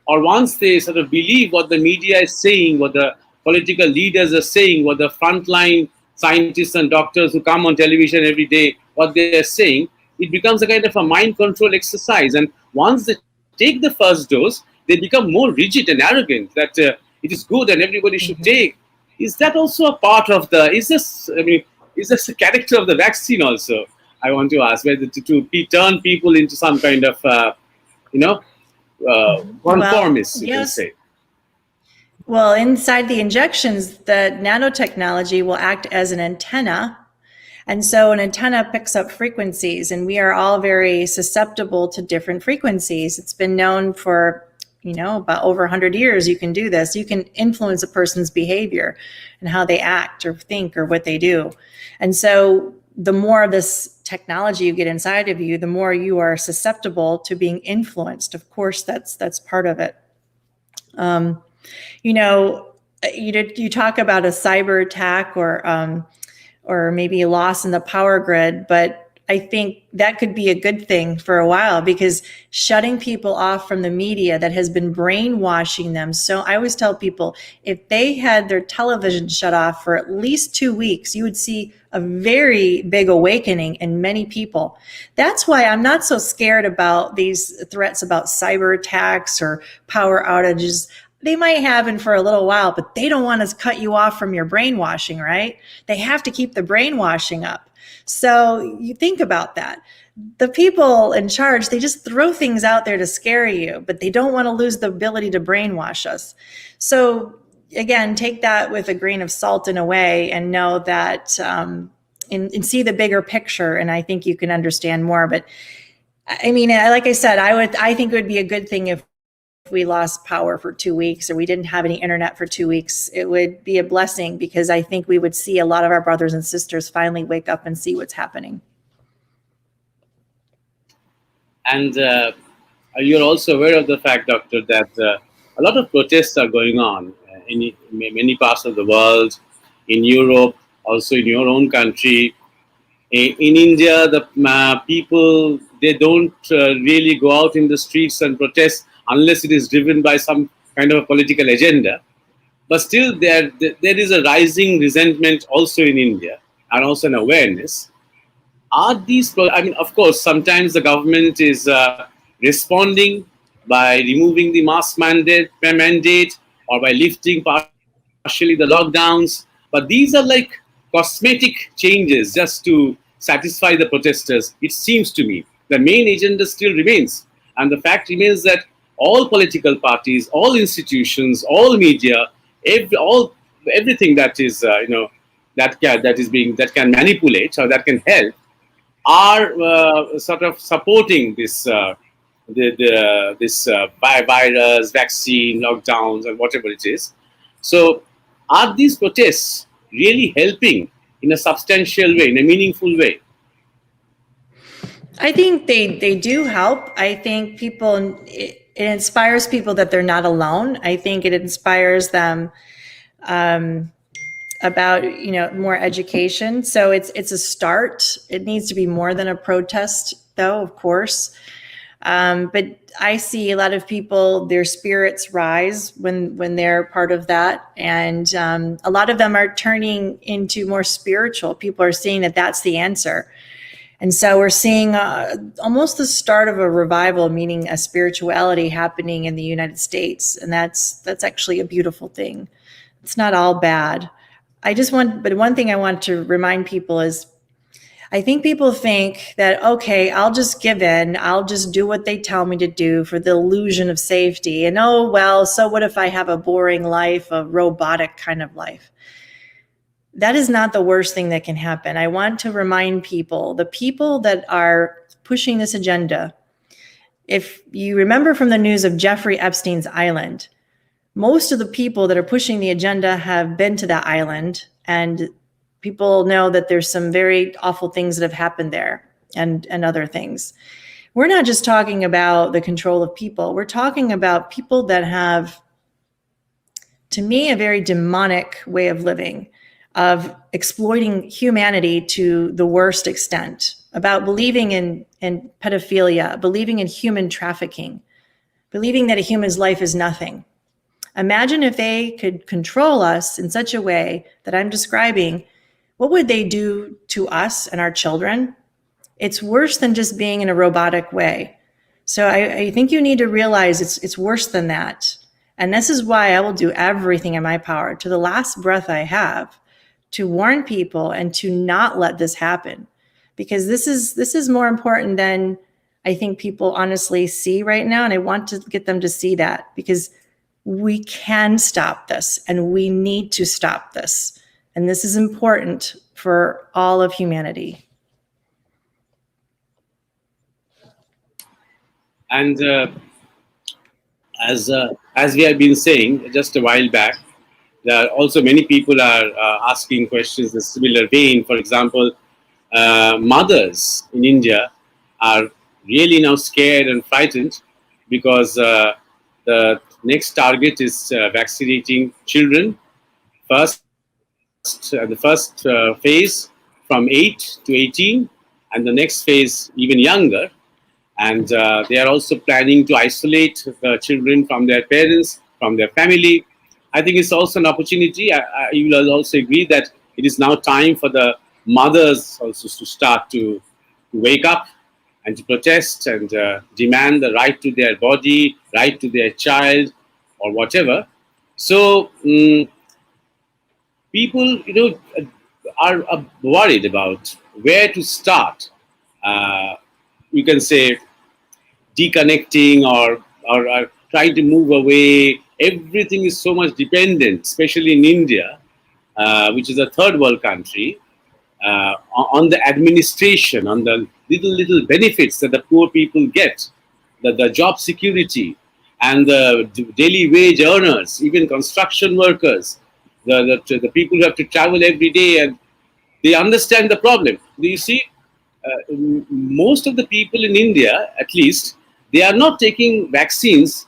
or once they sort of believe what the media is saying, what the political leaders are saying, what the frontline scientists and doctors who come on television every day, what they are saying, it becomes a kind of a mind control exercise. And once they take the first dose, they become more rigid and arrogant that it is good and everybody should take. Is that also a part of is this the character of the vaccine also? I want to ask whether to turn people into some kind of, conformists, you can Yes. say. Well, inside the injections, the nanotechnology will act as an antenna. And so an antenna picks up frequencies, and we are all very susceptible to different frequencies. It's been known for, about over 100 years you can do this. You can influence a person's behavior and how they act or think or what they do. And so the more of this technology you get inside of you, the more you are susceptible to being influenced. Of course, that's part of it. You talk about a cyber attack or maybe a loss in the power grid, but I think that could be a good thing for a while, because shutting people off from the media that has been brainwashing them. So I always tell people, if they had their television shut off for at least 2 weeks, you would see a very big awakening in many people. That's why I'm not so scared about these threats about cyber attacks or power outages. They might happen for a little while, but they don't want to cut you off from your brainwashing, right? They have to keep the brainwashing up. So you think about that. The people in charge, they just throw things out there to scare you, but they don't want to lose the ability to brainwash us. So again, take that with a grain of salt in a way, and know that and see the bigger picture. And I think you can understand more. But I mean, like I said, I think it would be a good thing if we lost power for 2 weeks or we didn't have any internet for 2 weeks. It would be a blessing, because I think we would see a lot of our brothers and sisters finally wake up and see what's happening. And you're also aware of the fact, Doctor, that a lot of protests are going on in many parts of the world, in Europe, also in your own country. In India, the people, they don't really go out in the streets and protest unless it is driven by some kind of a political agenda. But still, there is a rising resentment also in India, and also an awareness. Are these, I mean, of course, sometimes the government is responding by removing the mask mandate or by lifting partially the lockdowns. But these are like cosmetic changes just to satisfy the protesters. It seems to me the main agenda still remains. And the fact remains that all political parties, all institutions, all media, everything that is, that can manipulate or that can help, are sort of supporting this virus, vaccine, lockdowns, and whatever it is. So, are these protests really helping in a substantial way, in a meaningful way? I think they do help. I think it inspires people that they're not alone. I think it inspires them about more education. So it's a start. It needs to be more than a protest, though, of course. But I see a lot of people, their spirits rise when they're part of that, and a lot of them are turning into more spiritual. People are seeing that that's the answer. And so we're seeing almost the start of a revival, meaning a spirituality happening in the United States. And that's actually a beautiful thing. It's not all bad. But one thing I want to remind people is, I think people think that, okay, I'll just give in. I'll just do what they tell me to do for the illusion of safety. And oh, well, so what if I have a boring life, a robotic kind of life? That is not the worst thing that can happen. I want to remind people, the people that are pushing this agenda, if you remember from the news of Jeffrey Epstein's island, most of the people that are pushing the agenda have been to that island, and people know that there's some very awful things that have happened there and other things. We're not just talking about the control of people. We're talking about people that have, to me, a very demonic way of living, of exploiting humanity to the worst extent, about believing in pedophilia, believing in human trafficking, believing that a human's life is nothing. Imagine if they could control us in such a way that I'm describing. What would they do to us and our children? It's worse than just being in a robotic way. So I think you need to realize it's worse than that. And this is why I will do everything in my power, to the last breath I have, to warn people and to not let this happen. Because this is more important than I think people honestly see right now. And I want to get them to see that, because We can stop this, and we need to stop this. And this is important for all of humanity. And as we have been saying just a while back, there are also many people are asking questions in a similar vein. For example, mothers in India are really now scared and frightened because the next target is vaccinating children the first phase from 8 to 18, and the next phase even younger. And they are also planning to isolate the children from their parents, from their family. I think it's also an opportunity. You will also agree that it is now time for the mothers also to start to wake up and to protest and demand the right to their body, right to their child, or whatever. So people, are worried about where to start. Uh, you can say deconnecting or trying to move away. Everything is so much dependent, especially in India, which is a third world country, on the administration, on the little benefits that the poor people get, the job security, and the daily wage earners, even construction workers, the people who have to travel every day, and they understand the problem. Do you see? Most of the people in India, at least, they are not taking vaccines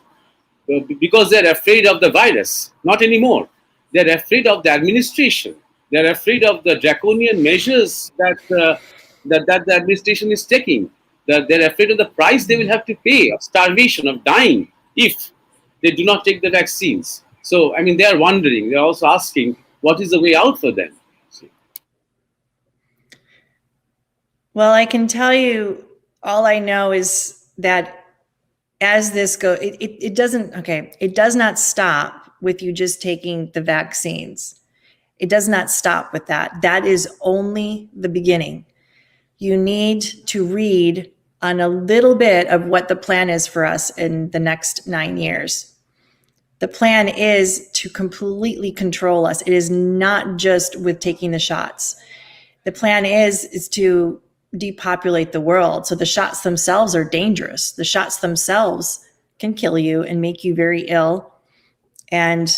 because they're afraid of the virus. Not anymore. They're afraid of the administration. They're afraid of the draconian measures that the administration is taking. They're afraid of the price they will have to pay of starvation, of dying, if they do not take the vaccines. So, I mean, they are wondering. They're also asking, what is the way out for them? Well, I can tell you, all I know is that as this goes, it doesn't, okay, it does not stop with you just taking the vaccines. It does not stop with that. That is only the beginning. You need to read on a little bit of what the plan is for us in the next 9 years. The plan is to completely control us. It is not just with taking the shots. The plan is to depopulate the world. So the shots themselves are dangerous. The shots themselves can kill you and make you very ill. And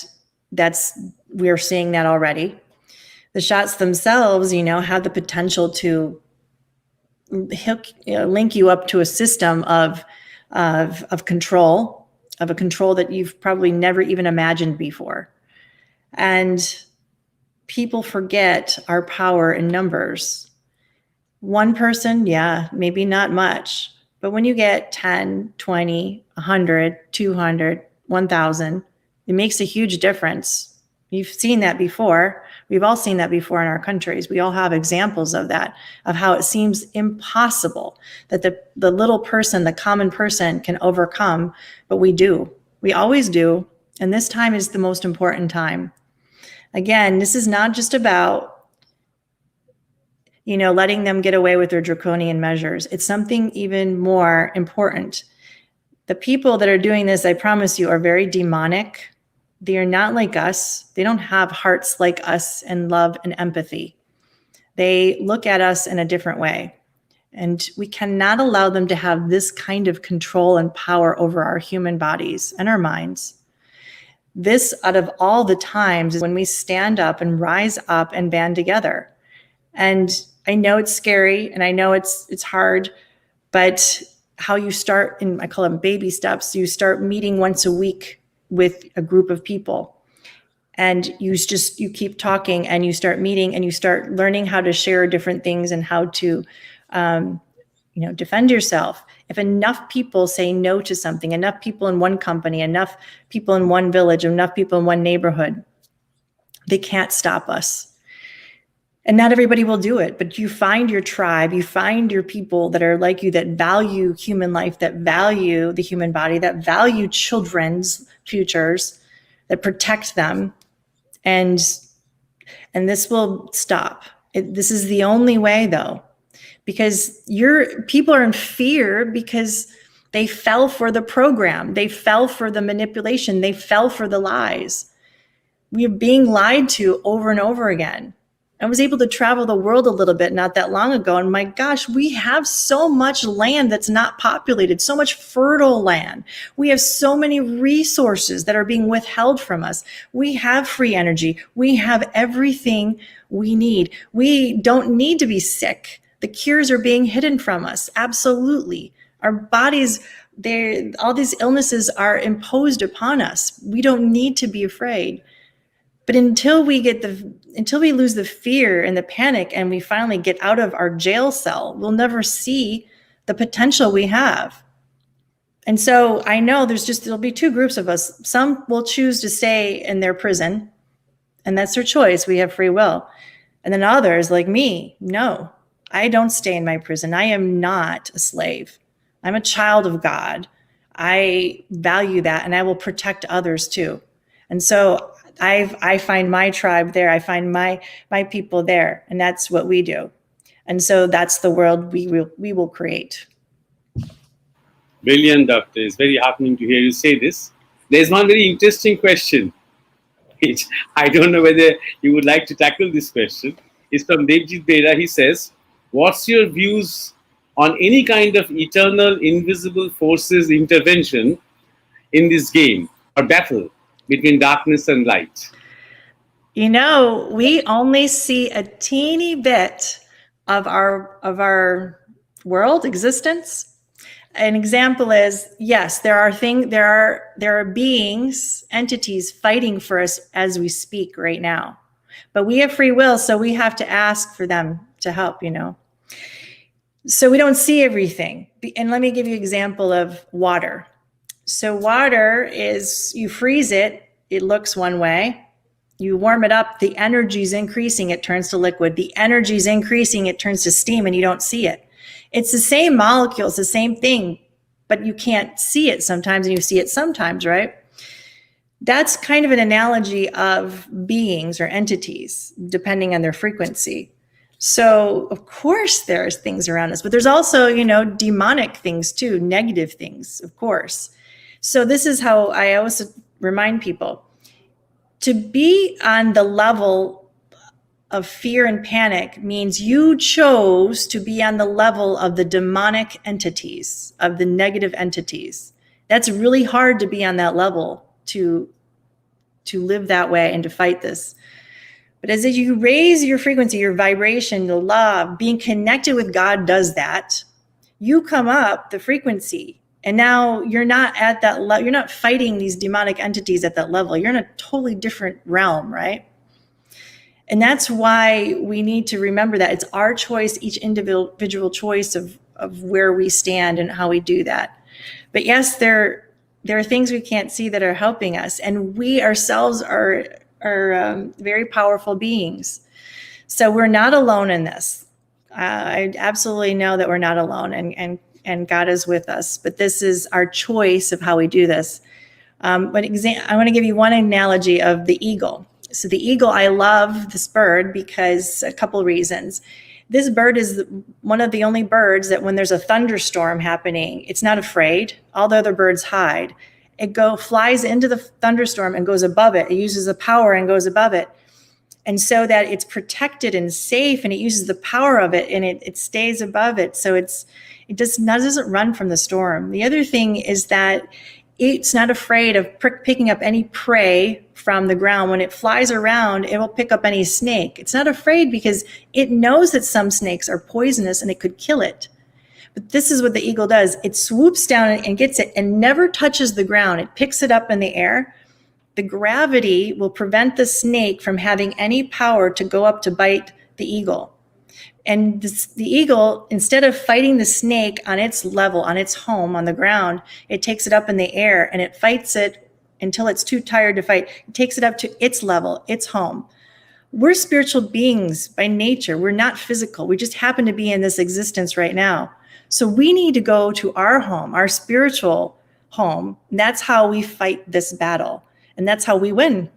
we're seeing that already. The shots themselves, have the potential to link you up to a system of control, of a control that you've probably never even imagined before. And people forget our power in numbers. One person, yeah, maybe not much. But when you get 10, 20, 100, 200, 1,000, it makes a huge difference. You've seen that before. We've all seen that before in our countries. We all have examples of that, of how it seems impossible that the little person, the common person can overcome, but we do. We always do. And this time is the most important time. Again, this is not just about, letting them get away with their draconian measures. It's something even more important. The people that are doing this, I promise you, are very demonic. They are not like us. They don't have hearts like us and love and empathy. They look at us in a different way. And we cannot allow them to have this kind of control and power over our human bodies and our minds. This, out of all the times, is when we stand up and rise up and band together. And I know it's scary and I know it's hard, but how you start, I call them baby steps, you start meeting once a week with a group of people, and you keep talking and you start meeting and you start learning how to share different things and how to defend yourself. If enough people say no to something, enough people in one company, enough people in one village, enough people in one neighborhood, they can't stop us. And not everybody will do it, but you find your tribe, you find your people that are like you, that value human life, that value the human body, that value children's futures, that protect them. And this will stop. This is the only way, though, because people are in fear because They fell for the program. They fell for the manipulation. They fell for the lies. We are being lied to over and over again. I was able to travel the world a little bit not that long ago. And my gosh, we have so much land that's not populated, so much fertile land. We have so many resources that are being withheld from us. We have free energy. We have everything we need. We don't need to be sick. The cures are being hidden from us. Absolutely. Our bodies, all these illnesses are imposed upon us. We don't need to be afraid. But until we lose the fear and the panic and we finally get out of our jail cell, we'll never see the potential we have. And so I know there'll be two groups of us. Some will choose to stay in their prison, and that's their choice. We have free will. And then others, like me, no, I don't stay in my prison. I am not a slave. I'm a child of God. I value that, and I will protect others too. And so I find my tribe there. I find my people there, and that's what we do. And so that's the world we will create. Brilliant, Doctor. It's very heartening to hear you say this. There's one very interesting question, which I don't know whether you would like to tackle this question. It's from Devjit Bera. He says, what's your views on any kind of eternal invisible forces intervention in this game or battle between darkness and light? You know, we only see a teeny bit of our world existence. An example is, yes, there are beings, entities fighting for us as we speak right now. But we have free will, so we have to ask for them to help, So we don't see everything. And let me give you an example of water. So water is, you freeze it, it looks one way. You warm it up, the energy's increasing, it turns to liquid. The energy's increasing, it turns to steam, and you don't see it. It's the same molecules, the same thing, but you can't see it sometimes and you see it sometimes, right? That's kind of an analogy of beings or entities, depending on their frequency. So, of course, there's things around us, but there's also, demonic things too, negative things, of course. So this is how I always remind people. To be on the level of fear and panic means you chose to be on the level of the demonic entities, of the negative entities. That's really hard to be on that level, to live that way and to fight this. But as you raise your frequency, your vibration, the love, being connected with God does that. You come up the frequency, and now you're not at that level. You're not fighting these demonic entities at that level. You're in a totally different realm, right? And that's why we need to remember that it's our choice, each individual choice of where we stand and how we do that. But yes, there are things we can't see that are helping us, and we ourselves are very powerful beings. So we're not alone in this. I absolutely know that we're not alone, and God is with us. But this is our choice of how we do this. I want to give you one analogy of the eagle. So the eagle, I love this bird because a couple of reasons. This bird is one of the only birds that when there's a thunderstorm happening, it's not afraid. All the other birds hide. It flies into the thunderstorm and goes above it. It uses the power and goes above it. And so that it's protected and safe, and it uses the power of it, and it stays above it. So it doesn't run from the storm. The other thing is that it's not afraid of picking up any prey from the ground. When it flies around, it will pick up any snake. It's not afraid because it knows that some snakes are poisonous and it could kill it. But this is what the eagle does. It swoops down and gets it and never touches the ground. It picks it up in the air. The gravity will prevent the snake from having any power to go up to bite the eagle. And the eagle, instead of fighting the snake on its level, on its home, on the ground, it takes it up in the air and it fights it until it's too tired to fight. It takes it up to its level, its home. We're spiritual beings by nature. We're not physical. We just happen to be in this existence right now. So we need to go to our home, our spiritual home. And that's how we fight this battle. And that's how we win.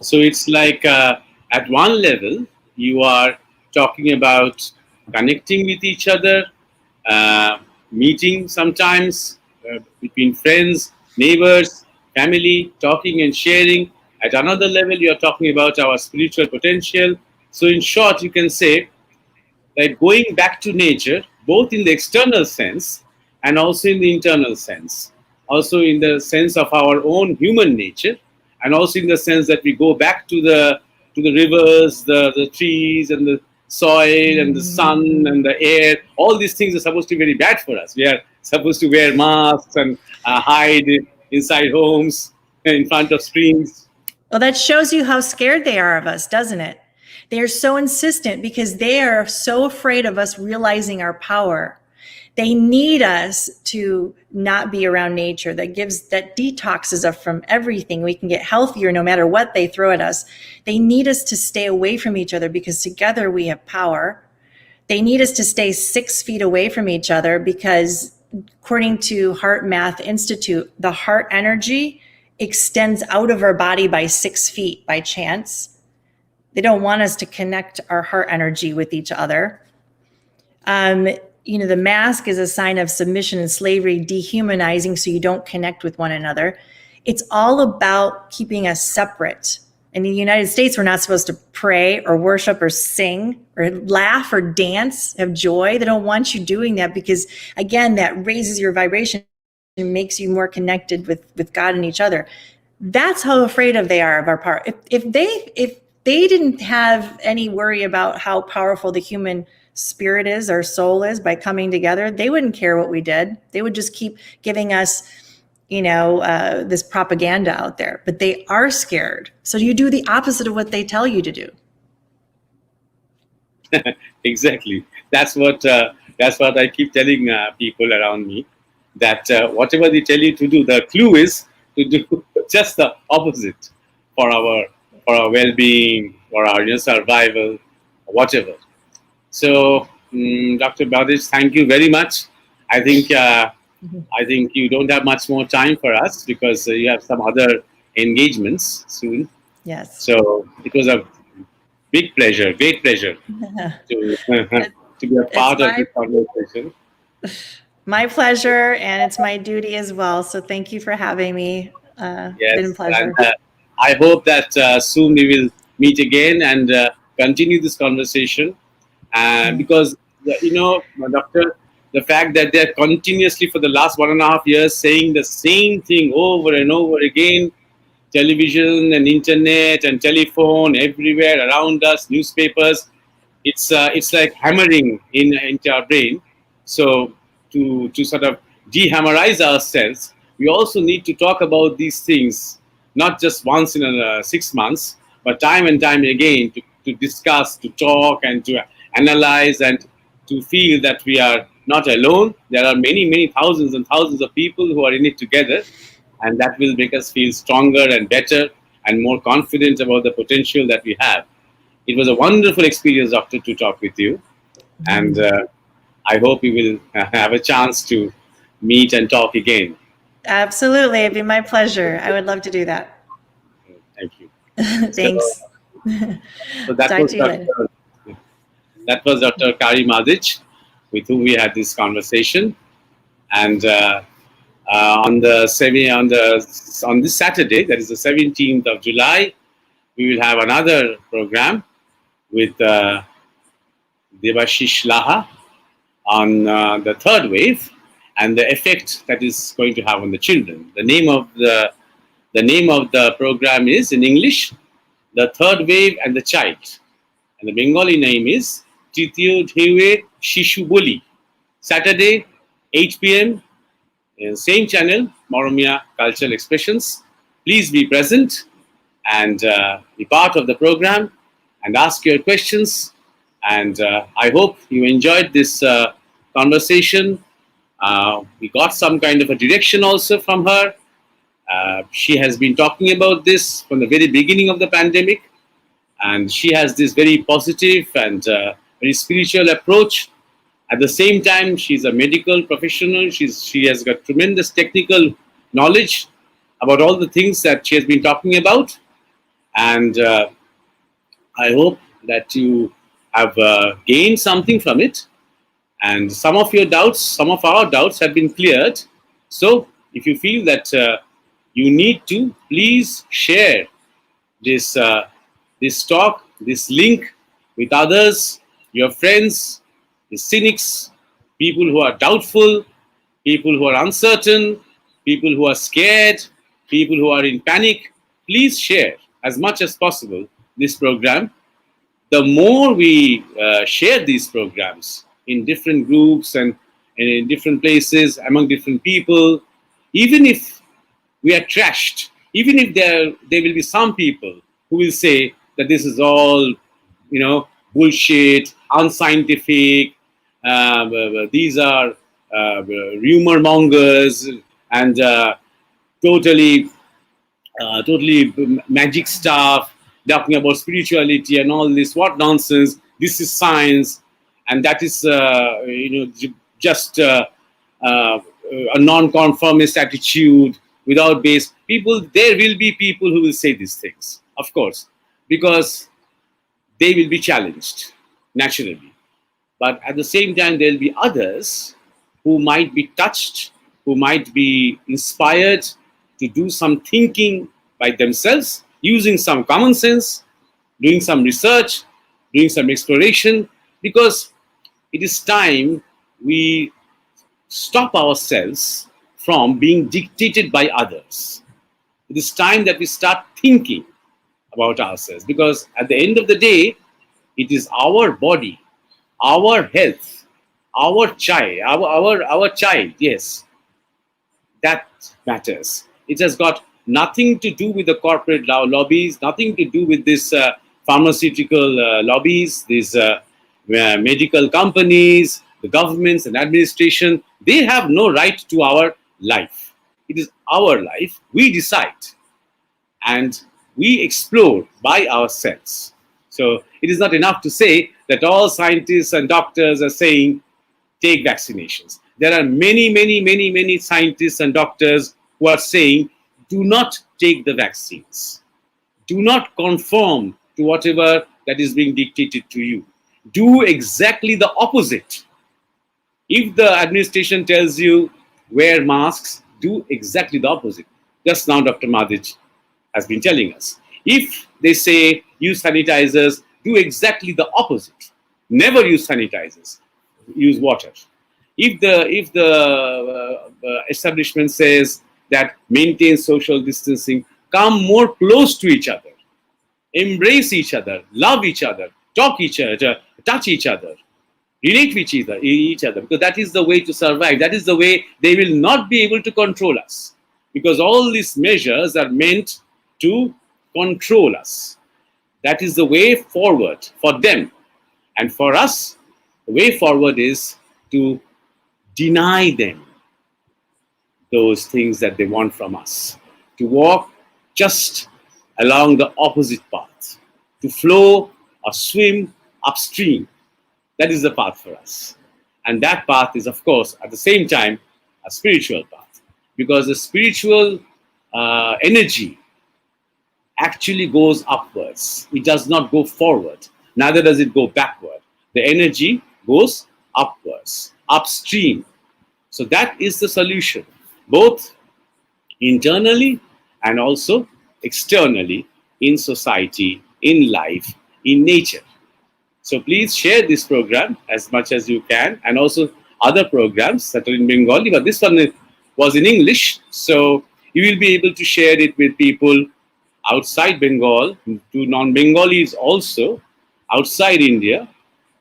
So it's like at one level, you are talking about connecting with each other, meeting sometimes between friends, neighbors, family, talking and sharing. At another level, you are talking about our spiritual potential. So, in short, you can say like going back to nature, both in the external sense and also in the internal sense, also in the sense of our own human nature, and also in the sense that we go back to the rivers, the trees, and the soil, and the sun, and the air. All these things are supposed to be very bad for us. We are supposed to wear masks and hide inside homes in front of screens. Well, that shows you how scared they are of us, doesn't it? They are so insistent because they are so afraid of us realizing our power. They need us to not be around nature. That detoxes us from everything. We can get healthier no matter what they throw at us. They need us to stay away from each other because together we have power. They need us to stay 6 feet away from each other because, according to Heart Math Institute, the heart energy extends out of our body by 6 feet by chance. They don't want us to connect our heart energy with each other. The mask is a sign of submission and slavery, dehumanizing, so you don't connect with one another. It's all about keeping us separate. In the United States, we're not supposed to pray or worship or sing or laugh or dance, have joy. They don't want you doing that because, again, that raises your vibration and makes you more connected with God and each other. That's how afraid they are of our power. If they didn't have any worry about how powerful the human spirit is, our soul is, by coming together, they wouldn't care what we did. They would just keep giving us this propaganda out there, but they are scared. So you do the opposite of what they tell you to do. Exactly. That's what I keep telling people around me, that whatever they tell you to do, the clue is to do just the opposite for our well-being, for our survival, whatever. So, Dr. Madej, thank you very much. I think I think you don't have much more time for us because you have some other engagements soon. Yes. So it was a big pleasure, great pleasure to to be a part of this conversation. My pleasure, and it's my duty as well. So thank you for having me. It's been a Yes, pleasure. and I hope that soon we will meet again and continue this conversation. Because Doctor, the fact that they're continuously for the last 1.5 years saying the same thing over and over again, television and internet and telephone everywhere around us, newspapers, it's like hammering into our brain. So to sort of dehammerize ourselves, we also need to talk about these things not just once in 6 months, but time and time again to discuss, to talk, and to analyze, and to feel that we are not alone. There are many thousands and thousands of people who are in it together, and that will make us feel stronger and better and more confident about the potential that we have. It was a wonderful experience, Doctor, to talk with you, and I hope we will have a chance to meet and talk again. Absolutely. It'd be my pleasure. I would love to do that. Thank you. Thanks. So that Talk was to you later. Dr. Carrie Madej, with whom we had this conversation. And on this Saturday, that is the 17th of July, we will have another program with Devashish Laha on the third wave and the effect that is going to have on the children. The name of the program is, in English, The Third Wave and the Child, and the Bengali name is Tritiyo Dheuer Shishu Boli. Saturday, 8 p.m. Same channel, Maramia Cultural Expressions. Please be present and be part of the program and ask your questions. And I hope you enjoyed this conversation. We got some kind of a direction also from her. She has been talking about this from the very beginning of the pandemic, and she has this very positive and very spiritual approach. At the same time, she's a medical professional. She has got tremendous technical knowledge about all the things that she has been talking about, and I hope that you have gained something from it. And some of your doubts, some of our doubts have been cleared. So if you feel that you need to, please share this this talk, this link with others, your friends, the cynics, people who are doubtful, people who are uncertain, people who are scared, people who are in panic. Please share as much as possible this program. The more we share these programs in different groups and in different places among different people, even if we are trashed, even if there will be some people who will say that this is all, bullshit, unscientific, these are rumor mongers and totally totally magic stuff, talking about spirituality and all this. What nonsense! This is science, and that is just a non-conformist attitude without base. People, there will be people who will say these things, of course, because they will be challenged naturally. But at the same time, there will be others who might be touched, who might be inspired to do some thinking by themselves, using some common sense, doing some research, doing some exploration, because it is time we stop ourselves from being dictated by others. It is time that we start thinking about ourselves, because at the end of the day, it is our body, our health, our child, yes, that matters. It has got nothing to do with the corporate lobbies, nothing to do with this pharmaceutical lobbies, these medical companies, the governments and administration. They have no right to our life. It is our life. We decide and we explore by ourselves. So it is not enough to say that all scientists and doctors are saying take vaccinations. There are many scientists and doctors who are saying do not take the vaccines. Do not conform to whatever that is being dictated to you. Do exactly the opposite. If the administration tells you wear masks, do exactly the opposite. Just now, Dr. Madej has been telling us. If they say use sanitizers, do exactly the opposite. Never use sanitizers. Use water. If the establishment says that maintain social distancing, come more close to each other, embrace each other, love each other, talk each other, touch each other, relate with each other, because that is the way to survive. That is the way they will not be able to control us, because all these measures are meant to control us. That is the way forward for them. And for us, the way forward is to deny them those things that they want from us, to walk just along the opposite path, to flow or swim upstream. That is the path for us. And that path is, of course, at the same time, a spiritual path, because the spiritual energy actually goes upwards. It does not go forward, neither does it go backward. The energy goes upwards, upstream. So that is the solution, both internally and also externally, in society, in life, in nature. So please share this program as much as you can, and also other programs that are in Bengali, but this one was in English, so you will be able to share it with people outside Bengal, to non-Bengalis also, outside India.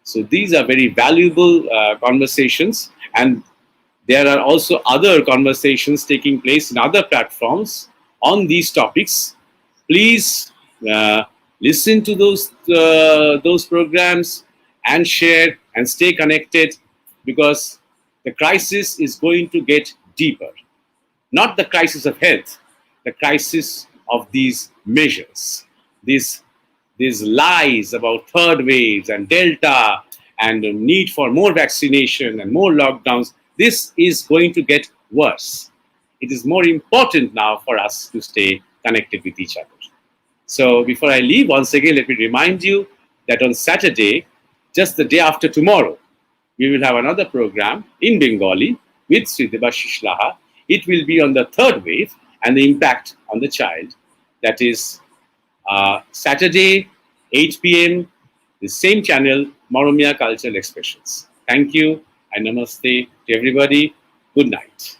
So these are very valuable conversations, and there are also other conversations taking place in other platforms on these topics. Please listen to those programs and share and stay connected, because the crisis is going to get deeper. Not the crisis of health, the crisis of these measures, these lies about third waves and Delta and the need for more vaccination and more lockdowns. This is going to get worse. It is more important now for us to stay connected with each other. So before I leave, once again, let me remind you that on Saturday, just the day after tomorrow, we will have another program in Bengali with Sri Debashish Laha. It will be on the third wave and the impact on the child. That is Saturday, 8 p.m., the same channel, Maramia Cultural Expressions. Thank you and namaste to everybody. Good night.